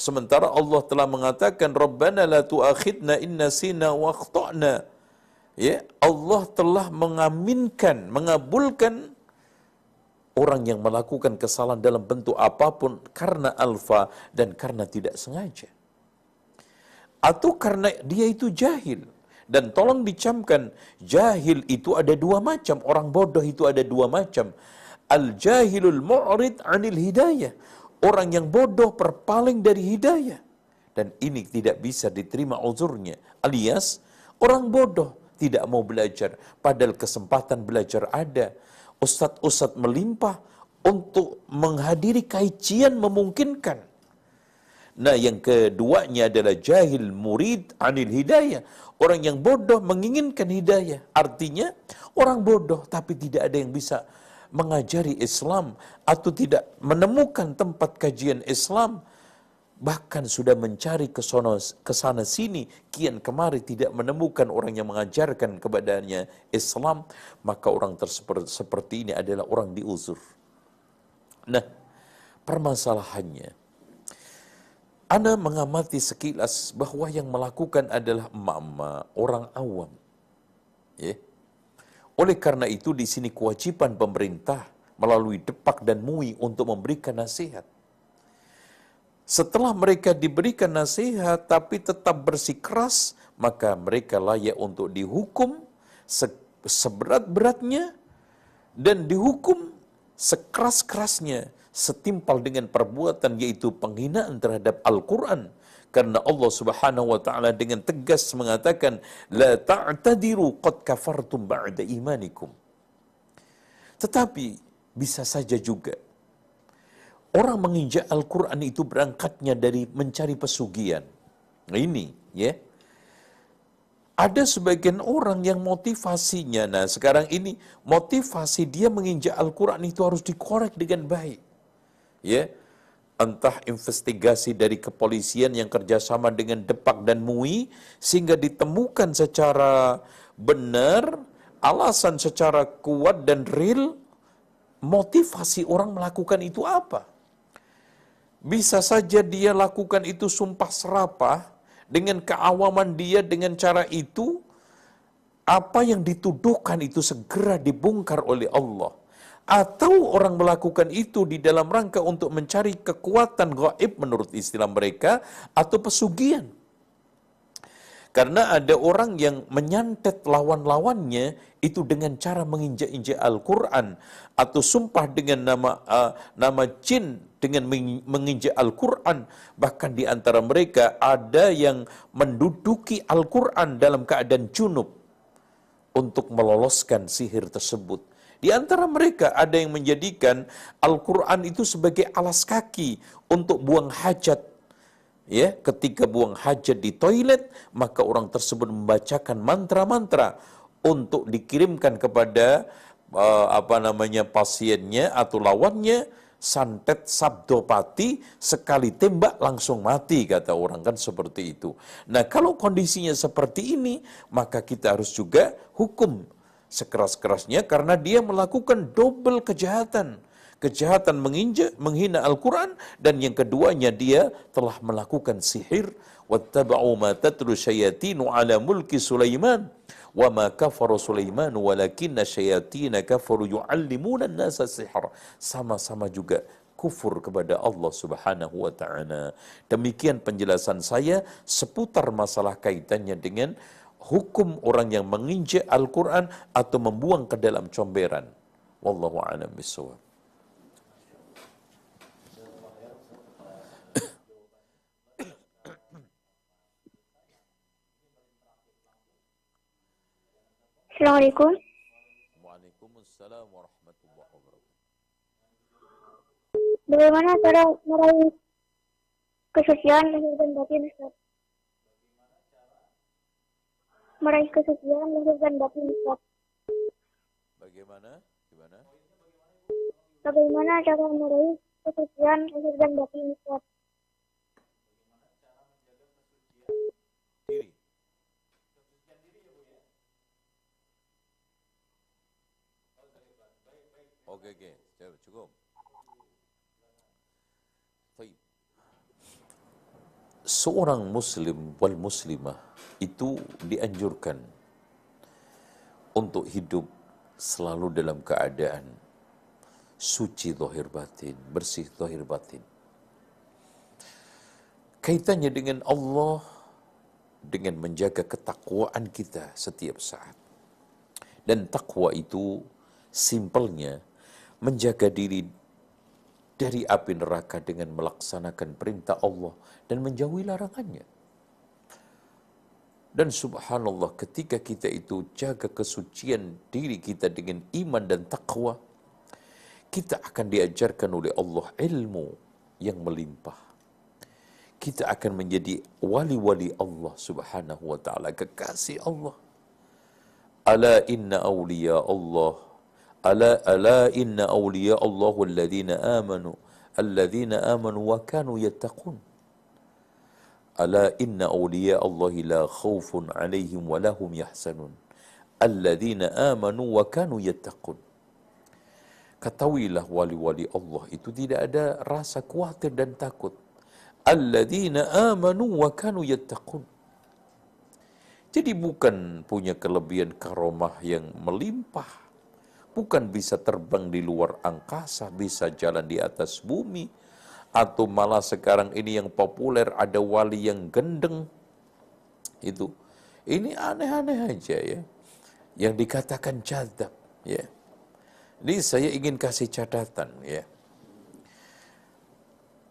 Sementara Allah telah mengatakan, Rabbana la tu'akhidna in nasina wa akhta'na. Ya, Allah telah mengaminkan, mengabulkan orang yang melakukan kesalahan dalam bentuk apapun karena alfa dan karena tidak sengaja. Atau karena dia itu jahil. Dan tolong dicamkan, jahil itu ada dua macam, orang bodoh itu ada dua macam. Al-jahilul mu'rid 'anil hidayah. Orang yang bodoh berpaling dari hidayah. Dan ini tidak bisa diterima uzurnya. Alias, orang bodoh tidak mau belajar, padahal kesempatan belajar ada. Ustadz-ustadz melimpah untuk menghadiri kajian memungkinkan. Nah, yang keduanya adalah jahil murid anil hidayah. Orang yang bodoh menginginkan hidayah. Artinya, orang bodoh tapi tidak ada yang bisa mengajari Islam atau tidak menemukan tempat kajian Islam. Bahkan sudah mencari ke sana sini, kian kemari tidak menemukan orang yang mengajarkan kepadanya Islam, maka orang tersebut seperti ini adalah orang diuzur. Nah, permasalahannya, ana mengamati sekilas bahwa yang melakukan adalah emak-emak, orang awam. Ya. Oleh karena itu di sini kewajiban pemerintah melalui Depak dan MUI untuk memberikan nasihat. Setelah mereka diberikan nasihat tapi tetap bersikeras, maka mereka layak untuk dihukum seberat-beratnya dan dihukum sekeras-kerasnya, setimpal dengan perbuatan yaitu penghinaan terhadap Al-Quran. Karena Allah Subhanahu wa taala dengan tegas mengatakan, la ta'tadiru qad kafartum ba'da imanikum. Tetapi bisa saja juga orang menginjak Al-Quran itu berangkatnya dari mencari pesugihan. Nah ini, ya. Ada sebagian orang yang motivasinya, nah sekarang ini motivasi dia menginjak Al-Quran itu harus dikorek dengan baik. Ya, entah investigasi dari kepolisian yang kerjasama dengan Depak dan MUI, sehingga ditemukan secara benar, alasan secara kuat dan real, motivasi orang melakukan itu apa. Bisa saja dia lakukan itu sumpah serapah, dengan keawaman dia dengan cara itu, apa yang dituduhkan itu segera dibongkar oleh Allah. Atau orang melakukan itu di dalam rangka untuk mencari kekuatan gaib menurut istilah mereka, atau pesugihan. Karena ada orang yang menyantet lawan-lawannya itu dengan cara menginjak-injak Al-Quran, atau sumpah dengan nama jin dengan menginjak Al-Quran. Bahkan di antara mereka ada yang menduduki Al-Quran dalam keadaan junub untuk meloloskan sihir tersebut. Di antara mereka ada yang menjadikan Al-Quran itu sebagai alas kaki untuk buang hajat. Ya, ketika buang hajat di toilet, maka orang tersebut membacakan mantra-mantra untuk dikirimkan kepada pasiennya atau lawannya, santet sabdopati, sekali tembak langsung mati, kata orang kan seperti itu. Nah, kalau kondisinya seperti ini, maka kita harus juga hukum sekeras-kerasnya karena dia melakukan double kejahatan. Kejahatan menghina Al-Quran, dan yang keduanya dia telah melakukan sihir. Wattaba'u ma tatlu syayatinu ala mulki Sulaiman wa ma kafaru Sulaiman walakinna syayatina kafaru yu'allimuna an-nasa sihr. Sama-sama juga kufur kepada Allah Subhanahu wa ta'ala. Demikian penjelasan saya seputar masalah kaitannya dengan hukum orang yang menginjak Al-Quran atau membuang ke dalam comberan. Wallahu a'lam bishawab. Assalamualaikum. Waalaikumsalam warahmatullahi wabarakatuh. Bagaimana cara meraih kesucian lahir dan batin, Ustaz? Meraih kesucian lahir dan batin, Ustaz. Bagaimana? Bagaimana cara meraih kesucian lahir dan batin, Ustaz? Diri. Oke, cukup. Baik. Seorang muslim wal muslimah itu dianjurkan untuk hidup selalu dalam keadaan suci zahir batin, bersih zahir batin. Kaitannya dengan Allah, dengan menjaga ketakwaan kita setiap saat. Dan takwa itu simpelnya menjaga diri dari api neraka dengan melaksanakan perintah Allah dan menjauhi larangannya. Dan subhanallah, ketika kita itu jaga kesucian diri kita dengan iman dan takwa, kita akan diajarkan oleh Allah ilmu yang melimpah. Kita akan menjadi wali-wali Allah subhanahu wa ta'ala, kekasih Allah. Ala inna awliya Allah, ala inna awliya Allah alladhina amanu wa kanu yattaqun. Ala inna awliya Allah la khawfun alaihim wa lahum yahsanun. Alladhina amanu wa kanu yattaqun. Ketahuilah wali-wali Allah itu tidak ada rasa khawatir dan takut. Alladzina amanu wa kanu yattaqun. Jadi bukan punya kelebihan karomah yang melimpah. Bukan bisa terbang di luar angkasa, bisa jalan di atas bumi. Atau malah sekarang ini yang populer ada wali yang gendeng. Itu. Ini aneh-aneh aja ya. Yang dikatakan jadzab ya. Ini saya ingin kasih catatan ya.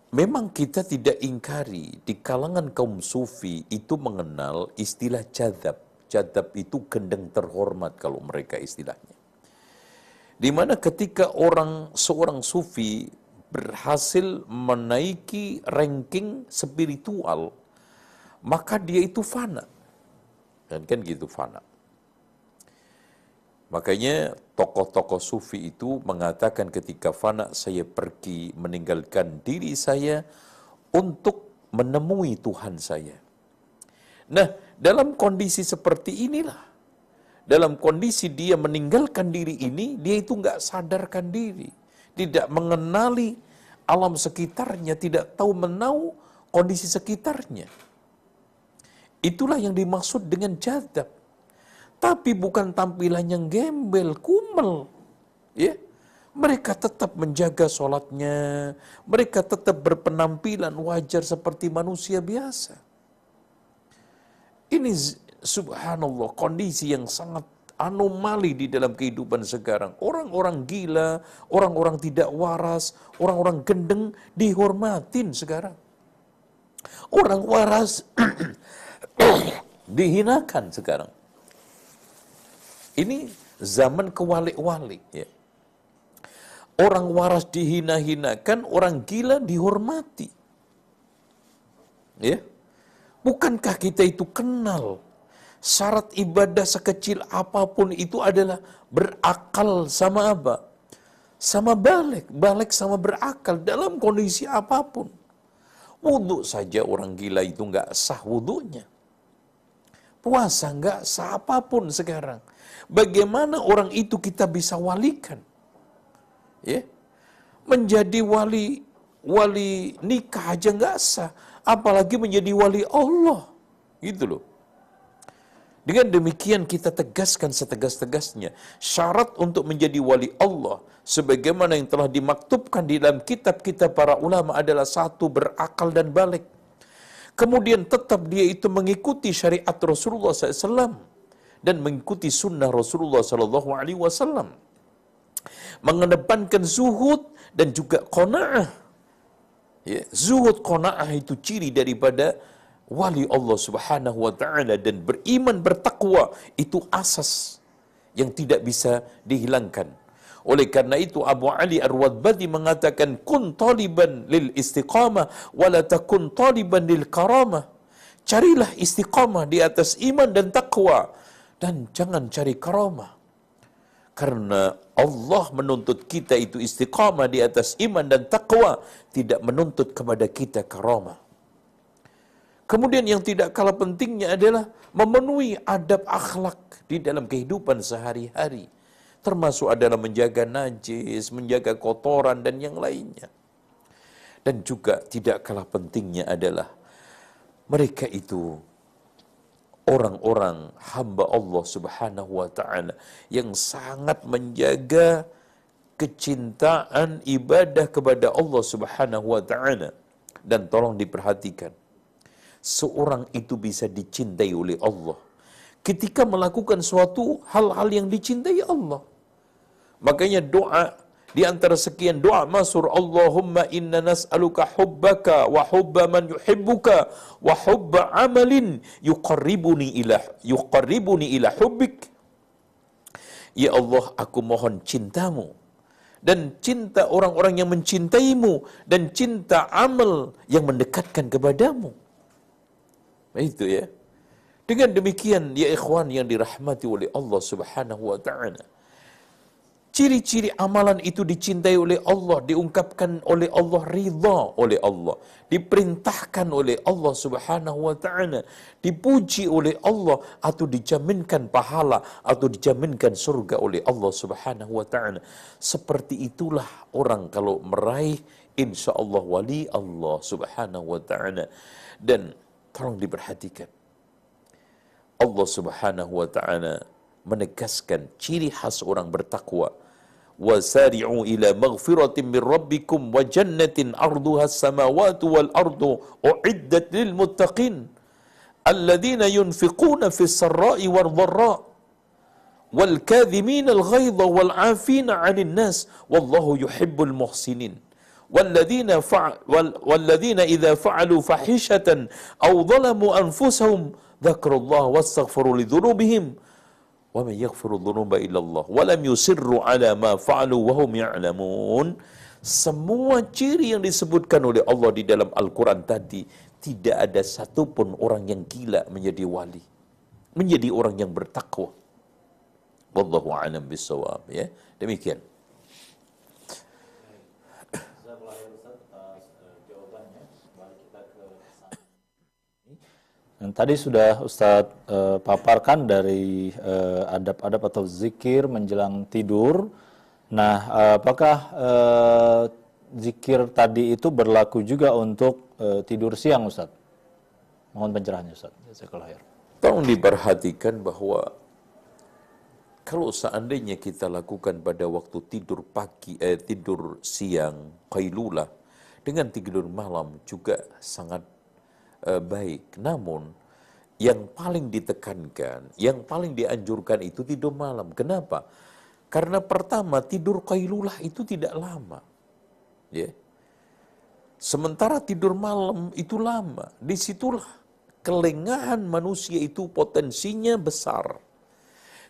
Memang kita tidak ingkari di kalangan kaum sufi itu mengenal istilah jadzab. Jadzab itu gendeng terhormat kalau mereka istilahnya. Di mana ketika seorang sufi berhasil menaiki ranking spiritual, maka dia itu fana. Dan kan gitu fana. Makanya tokoh-tokoh sufi itu mengatakan ketika fana saya pergi meninggalkan diri saya untuk menemui Tuhan saya. Nah, dalam kondisi seperti inilah, dalam kondisi dia meninggalkan diri ini, dia itu nggak sadarkan diri, tidak mengenali alam sekitarnya, tidak tahu menahu kondisi sekitarnya. Itulah yang dimaksud dengan jadzab. Tapi bukan tampilan yang gembel, kumel. Ya. Mereka tetap menjaga sholatnya. Mereka tetap berpenampilan wajar seperti manusia biasa. Ini subhanallah kondisi yang sangat anomali di dalam kehidupan sekarang. Orang-orang gila, orang-orang tidak waras, orang-orang gendeng dihormatin sekarang. Orang waras dihinakan sekarang. Ini zaman kewalik-walik ya. Orang waras dihina-hinakan, orang gila dihormati. Ya. Bukankah kita itu kenal syarat ibadah sekecil apapun itu adalah berakal sama apa? Sama balik sama berakal dalam kondisi apapun. Wudhu saja orang gila itu nggak sah wudhunya. Puasa nggak sah apapun sekarang. Bagaimana orang itu kita bisa walikan? Ya, menjadi wali nikah aja nggak sah, apalagi menjadi wali Allah, gitu loh. Dengan demikian kita tegaskan setegas-tegasnya syarat untuk menjadi wali Allah, sebagaimana yang telah dimaktubkan di dalam kitab-kitab para ulama adalah satu, berakal dan balik. Kemudian tetap dia itu mengikuti syariat Rasulullah SAW dan mengikuti sunnah Rasulullah SAW, mengedepankan zuhud dan juga qanaah. Ya, zuhud qanaah itu ciri daripada wali Allah Subhanahu wa taala, dan beriman bertakwa itu asas yang tidak bisa dihilangkan. Oleh karena itu Abu Ali Ar-Wadbadi mengatakan kun taliban lil istiqamah wa la takun taliban lil karamah. Carilah istiqamah di atas iman dan takwa, dan jangan cari karamah. Karena Allah menuntut kita itu istiqamah di atas iman dan takwa, tidak menuntut kepada kita karamah. Kemudian yang tidak kalah pentingnya adalah memenuhi adab akhlak di dalam kehidupan sehari-hari. Termasuk adalah menjaga najis, menjaga kotoran dan yang lainnya. Dan juga tidak kalah pentingnya adalah mereka itu orang-orang hamba Allah Subhanahu wa taala yang sangat menjaga kecintaan ibadah kepada Allah Subhanahu wa taala. Dan tolong diperhatikan, seorang itu bisa dicintai oleh Allah ketika melakukan suatu hal-hal yang dicintai Allah. Makanya doa di antara sekian doa masyhur, Allahumma inna nas'aluka hubbaka wa hubba man yuhibbuka wa hubba amalin yuqarribuni ila hubbik. Ya Allah, aku mohon cintamu dan cinta orang-orang yang mencintaimu dan cinta amal yang mendekatkan kepadamu. Itu ya. Dengan demikian ya ikhwan yang dirahmati oleh Allah Subhanahu wa taala, ciri-ciri amalan itu dicintai oleh Allah, diungkapkan oleh Allah, ridha oleh Allah, diperintahkan oleh Allah Subhanahu wa taala, dipuji oleh Allah atau dijaminkan pahala atau dijaminkan surga oleh Allah Subhanahu wa taala. Seperti itulah orang kalau meraih insyaallah wali Allah Subhanahu wa taala. Dan tolong diperhatikan, Allah Subhanahu wa taala menegaskan ciri khas orang bertakwa. Wasari'u ila maghfiratin min rabbikum wa jannatin arduha as-samawati wal ardu u'iddat lil muttaqin alladhina yunfiquna fis sarra'i wal dharra wal kadhimina al ghaidha wal 'afina 'anil nas wallahu yuhibbul muhsinin والذين إذا فعلوا فاحشة أو ظلموا أنفسهم ذكروا الله واستغفروا لذنوبهم وَمَنْ يَغْفِرُ الذُّنُوبَ إِلَّا اللَّهُ وَلَمْ يُصِرُّوا عَلَى مَا فَعَلُوا وَهُمْ يَعْلَمُونَ. Semua ciri yang disebutkan oleh Allah di dalam Al-Quran tadi, tidak ada satupun orang yang gila menjadi wali, menjadi orang yang bertakwa. Wallahu a'lam bishawab. Ya, demikian. Dan tadi sudah Ustadz paparkan dari adab-adab atau zikir menjelang tidur. Nah, apakah zikir tadi itu berlaku juga untuk tidur siang, Ustadz? Mohon pencerahannya, Ustadz. Jazakallahu khair. Tolong diperhatikan bahwa kalau seandainya kita lakukan pada waktu tidur pagi, tidur siang, qailulah, dengan tidur malam juga sangat baik. Namun yang paling ditekankan, yang paling dianjurkan itu tidur malam. Kenapa? Karena pertama, tidur qailulah itu tidak lama. Ya. Sementara tidur malam itu lama. Disitulah kelengahan manusia itu potensinya besar.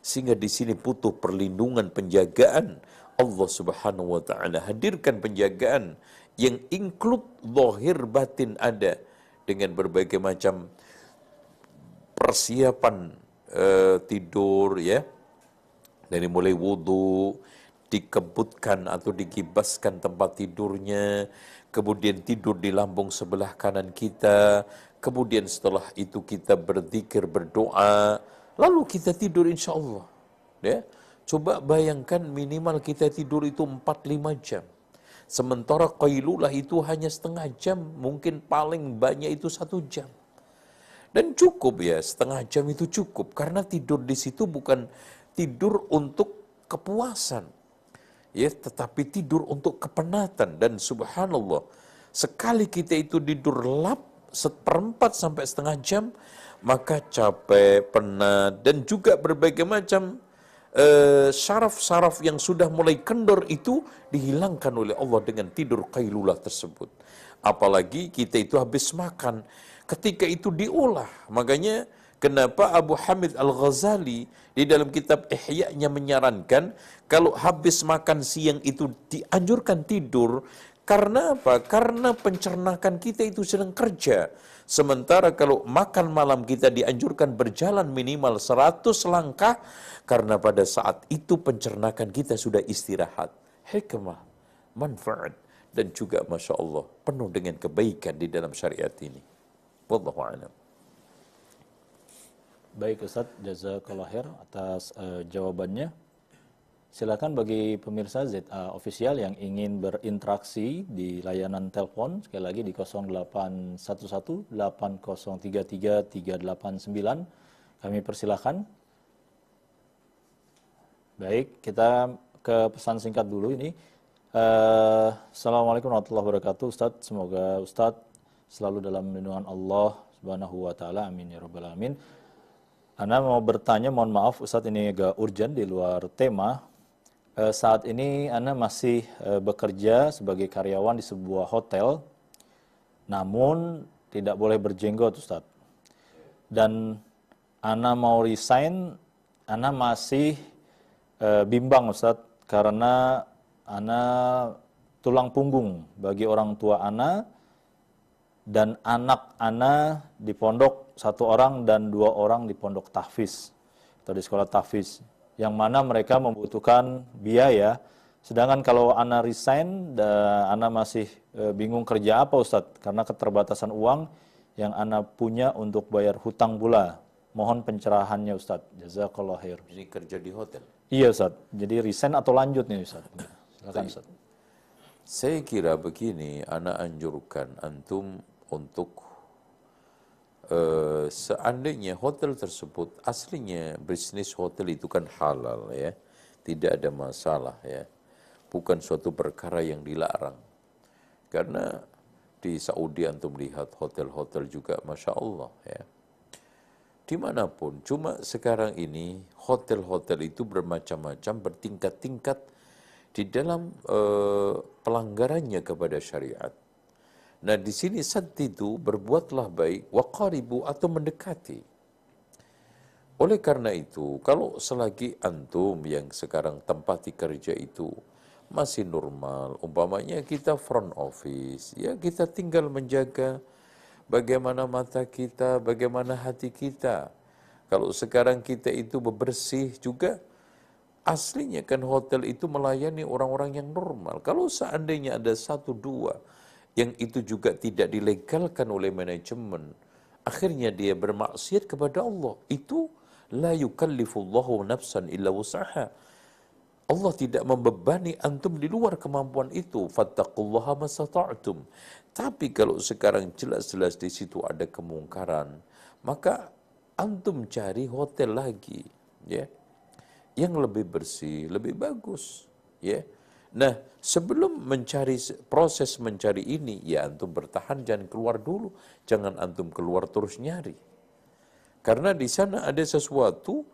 Sehingga di sini butuh perlindungan, penjagaan. Allah Subhanahu wa taala hadirkan penjagaan yang include zahir batin ada, dengan berbagai macam persiapan tidur, ya, dari mulai wudu, dikebutkan atau digibaskan tempat tidurnya, kemudian tidur di lambung sebelah kanan kita, kemudian setelah itu kita berzikir, berdoa, lalu kita tidur insya Allah. Ya. Coba bayangkan minimal kita tidur itu 4-5 jam. Sementara qailulah itu hanya setengah jam, mungkin paling banyak itu 1 jam. Dan cukup ya, setengah jam itu cukup. Karena tidur di situ bukan tidur untuk kepuasan, ya, tetapi tidur untuk kepenatan. Dan subhanallah, sekali kita itu tidur lap seperempat sampai setengah jam, maka capek, penat, dan juga berbagai macam syaraf-syaraf yang sudah mulai kendor itu dihilangkan oleh Allah dengan tidur qailulah tersebut. Apalagi kita itu habis makan, ketika itu diolah. Makanya kenapa Abu Hamid Al-Ghazali di dalam kitab Ihya-nya menyarankan kalau habis makan siang itu dianjurkan tidur. Karena apa? Karena pencernakan kita itu sedang kerja. Sementara kalau makan malam kita dianjurkan berjalan minimal 100 langkah, karena pada saat itu pencernakan kita sudah istirahat. Hikmah, manfaat, dan juga Masya Allah penuh dengan kebaikan di dalam syariat ini. Wallahu a'lam. Baik Ustadz, jazakallahu khair atas jawabannya. Silakan bagi pemirsa ZA Official yang ingin berinteraksi di layanan telepon, sekali lagi di 0811 8033 389. Kami persilahkan. Baik, kita ke pesan singkat dulu ini. Assalamualaikum warahmatullahi wabarakatuh, Ustadz. Semoga Ustadz selalu dalam lindungan Allah Subhanahu wa taala. Amin ya rabbal alamin. Ana mau bertanya, mohon maaf Ustadz, ini agak urgent di luar tema. Saat ini Ana masih bekerja sebagai karyawan di sebuah hotel, namun tidak boleh berjenggot, Ustadz. Dan Ana mau resign, Ana masih bimbang, Ustadz, karena Ana tulang punggung bagi orang tua Ana, dan anak Ana di pondok 1 orang dan 2 orang di pondok tahfiz atau di sekolah tahfiz, yang mana mereka membutuhkan biaya. Sedangkan kalau Ana resign, Ana masih bingung kerja apa, Ustadz, karena keterbatasan uang yang Ana punya untuk bayar hutang pula. Mohon pencerahannya, Ustadz. Jazakallah khair. Jadi kerja di hotel. Iya, Ustadz. Jadi resign atau lanjut nih, Ustadz? Silakan, Ustadz. Saya kira begini, ana anjurkan antum untuk seandainya hotel tersebut aslinya bisnis hotel itu kan halal ya, tidak ada masalah ya, bukan suatu perkara yang dilarang. Karena di Saudi antum lihat hotel-hotel juga Masya Allah ya, dimanapun. Cuma sekarang ini hotel-hotel itu bermacam-macam, bertingkat-tingkat di dalam pelanggarannya kepada syariat. Nah di sini saddidu, berbuatlah baik, waqaribu, atau mendekati. Oleh karena itu, kalau selagi antum yang sekarang tempati kerja itu masih normal, umpamanya kita front office, ya kita tinggal menjaga bagaimana mata kita, bagaimana hati kita. Kalau sekarang kita itu bebersih juga, aslinya kan hotel itu melayani orang-orang yang normal. Kalau seandainya ada 1-2 yang itu juga tidak dilegalkan oleh manajemen, akhirnya dia bermaksiat kepada Allah, itu la yukallifullahu nafsan illa wus'aha. Allah tidak membebani antum di luar kemampuan itu. Fattaqullaha masata'tum. Tapi kalau sekarang jelas-jelas di situ ada kemungkaran, maka antum cari hotel lagi, ya, yang lebih bersih, lebih bagus, ya. Nah, sebelum proses mencari ini, ya antum bertahan, jangan keluar dulu, jangan antum keluar terus nyari. Karena di sana ada sesuatu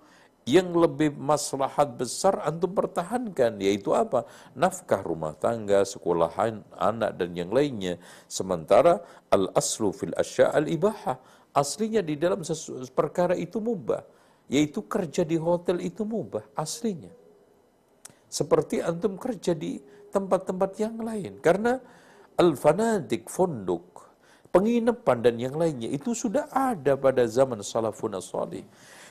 yang lebih maslahat besar antum pertahankan, yaitu apa? Nafkah rumah tangga, sekolahan anak dan yang lainnya. Sementara al-aslu fil asya' al-ibaha, aslinya di dalam perkara itu mubah, yaitu kerja di hotel itu mubah aslinya. Seperti antum kerja di tempat-tempat yang lain. Karena al-fanadik, fondok, penginapan dan yang lainnya itu sudah ada pada zaman salafun salih.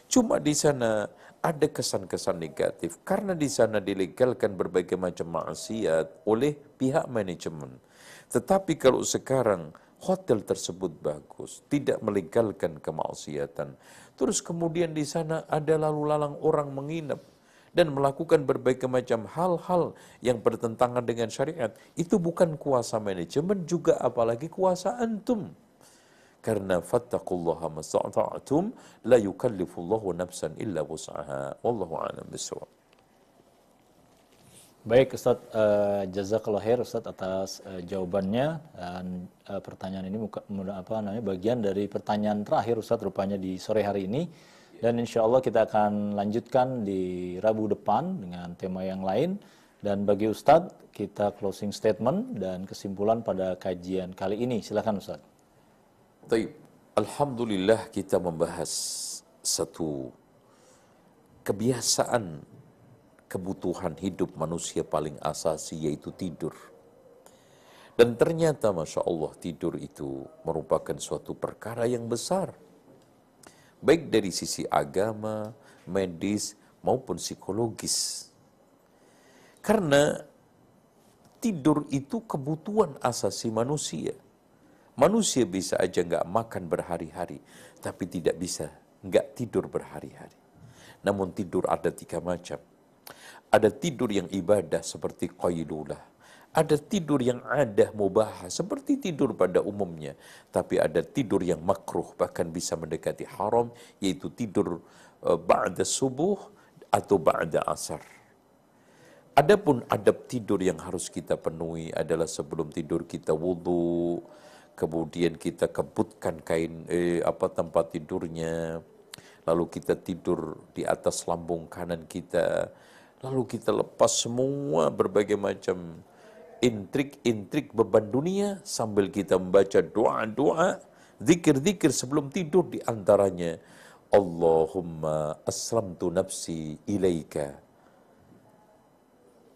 Cuma di sana ada kesan-kesan negatif karena di sana dilegalkan berbagai macam maksiat oleh pihak manajemen. Tetapi kalau sekarang hotel tersebut bagus, tidak melegalkan kemaksiatan, terus kemudian di sana ada lalu lalang orang menginap dan melakukan berbagai macam hal-hal yang bertentangan dengan syariat, itu bukan kuasa manajemen juga, apalagi kuasa antum. Karena fattaqullaha mastata'tum, la yukallifullahu nafsan illa wus'aha. Wallahu a'lam bishawab. Baik, Ustaz, jazakallah khair Ustaz atas jawabannya, dan pertanyaan ini bagian dari pertanyaan terakhir Ustaz rupanya di sore hari ini. Dan insya Allah kita akan lanjutkan di Rabu depan dengan tema yang lain. Dan bagi Ustadz, kita closing statement dan kesimpulan pada kajian kali ini. Silakan Ustadz. Baik, alhamdulillah kita membahas satu kebiasaan kebutuhan hidup manusia paling asasi, yaitu tidur. Dan ternyata Masya Allah, tidur itu merupakan suatu perkara yang besar, baik dari sisi agama, medis, maupun psikologis. Karena tidur itu kebutuhan asasi manusia. Manusia bisa aja nggak makan berhari-hari, tapi tidak bisa nggak tidur berhari-hari. Namun tidur ada 3 macam. Ada tidur yang ibadah seperti qailulah. Ada tidur yang ada mubah seperti tidur pada umumnya, tapi ada tidur yang makruh bahkan bisa mendekati haram, yaitu tidur ba'da subuh atau ba'da asar. Adapun adab tidur yang harus kita penuhi adalah sebelum tidur kita wudu, kemudian kita kebutkan kain tempat tidurnya, lalu kita tidur di atas lambung kanan kita, lalu kita lepas semua berbagai macam intrik-intrik beban dunia sambil kita membaca doa-doa, zikir-zikir sebelum tidur, di antaranya Allahumma aslamtu nafsi ilaika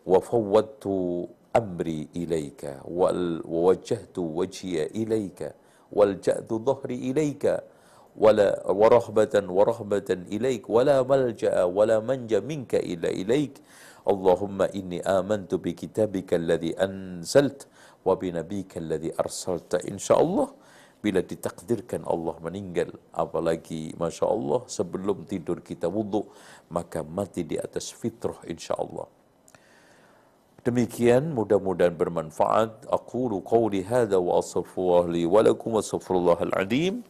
wa fawwadtu amri ilaika wa wajjahtu wajhiya ilaika wal ja'tu dhahri ilaika ورهبة إليك ولا ملجأ ولا منجا منك إلا إليك اللهم إني آمنت بكتابك الذي أنزلت وبنبيك الذي أرسلت. Insya Allah bila ditakdirkan Allah meninggal, apalagi Masya Allah sebelum tidur kita wudhu, maka mati di atas fitrah insya Allah. Demikian, mudah-mudahan bermanfaat. Aqulu qawli hadha wa astaghfirullah li wa lakum wa astaghfirullahal azim.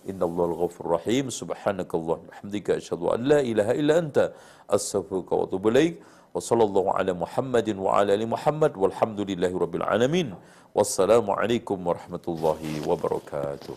Innallaha al-ghafurur rahim. Subhanakallahumma hamdika asyhadu an la ilaha illa anta astaghfiruka wa atubu ilaik. Wa sallallahu ala Muhammadin wa ala ali Muhammad walhamdulillahi rabbil alamin. Wassalamu alaikum warahmatullahi wabarakatuh.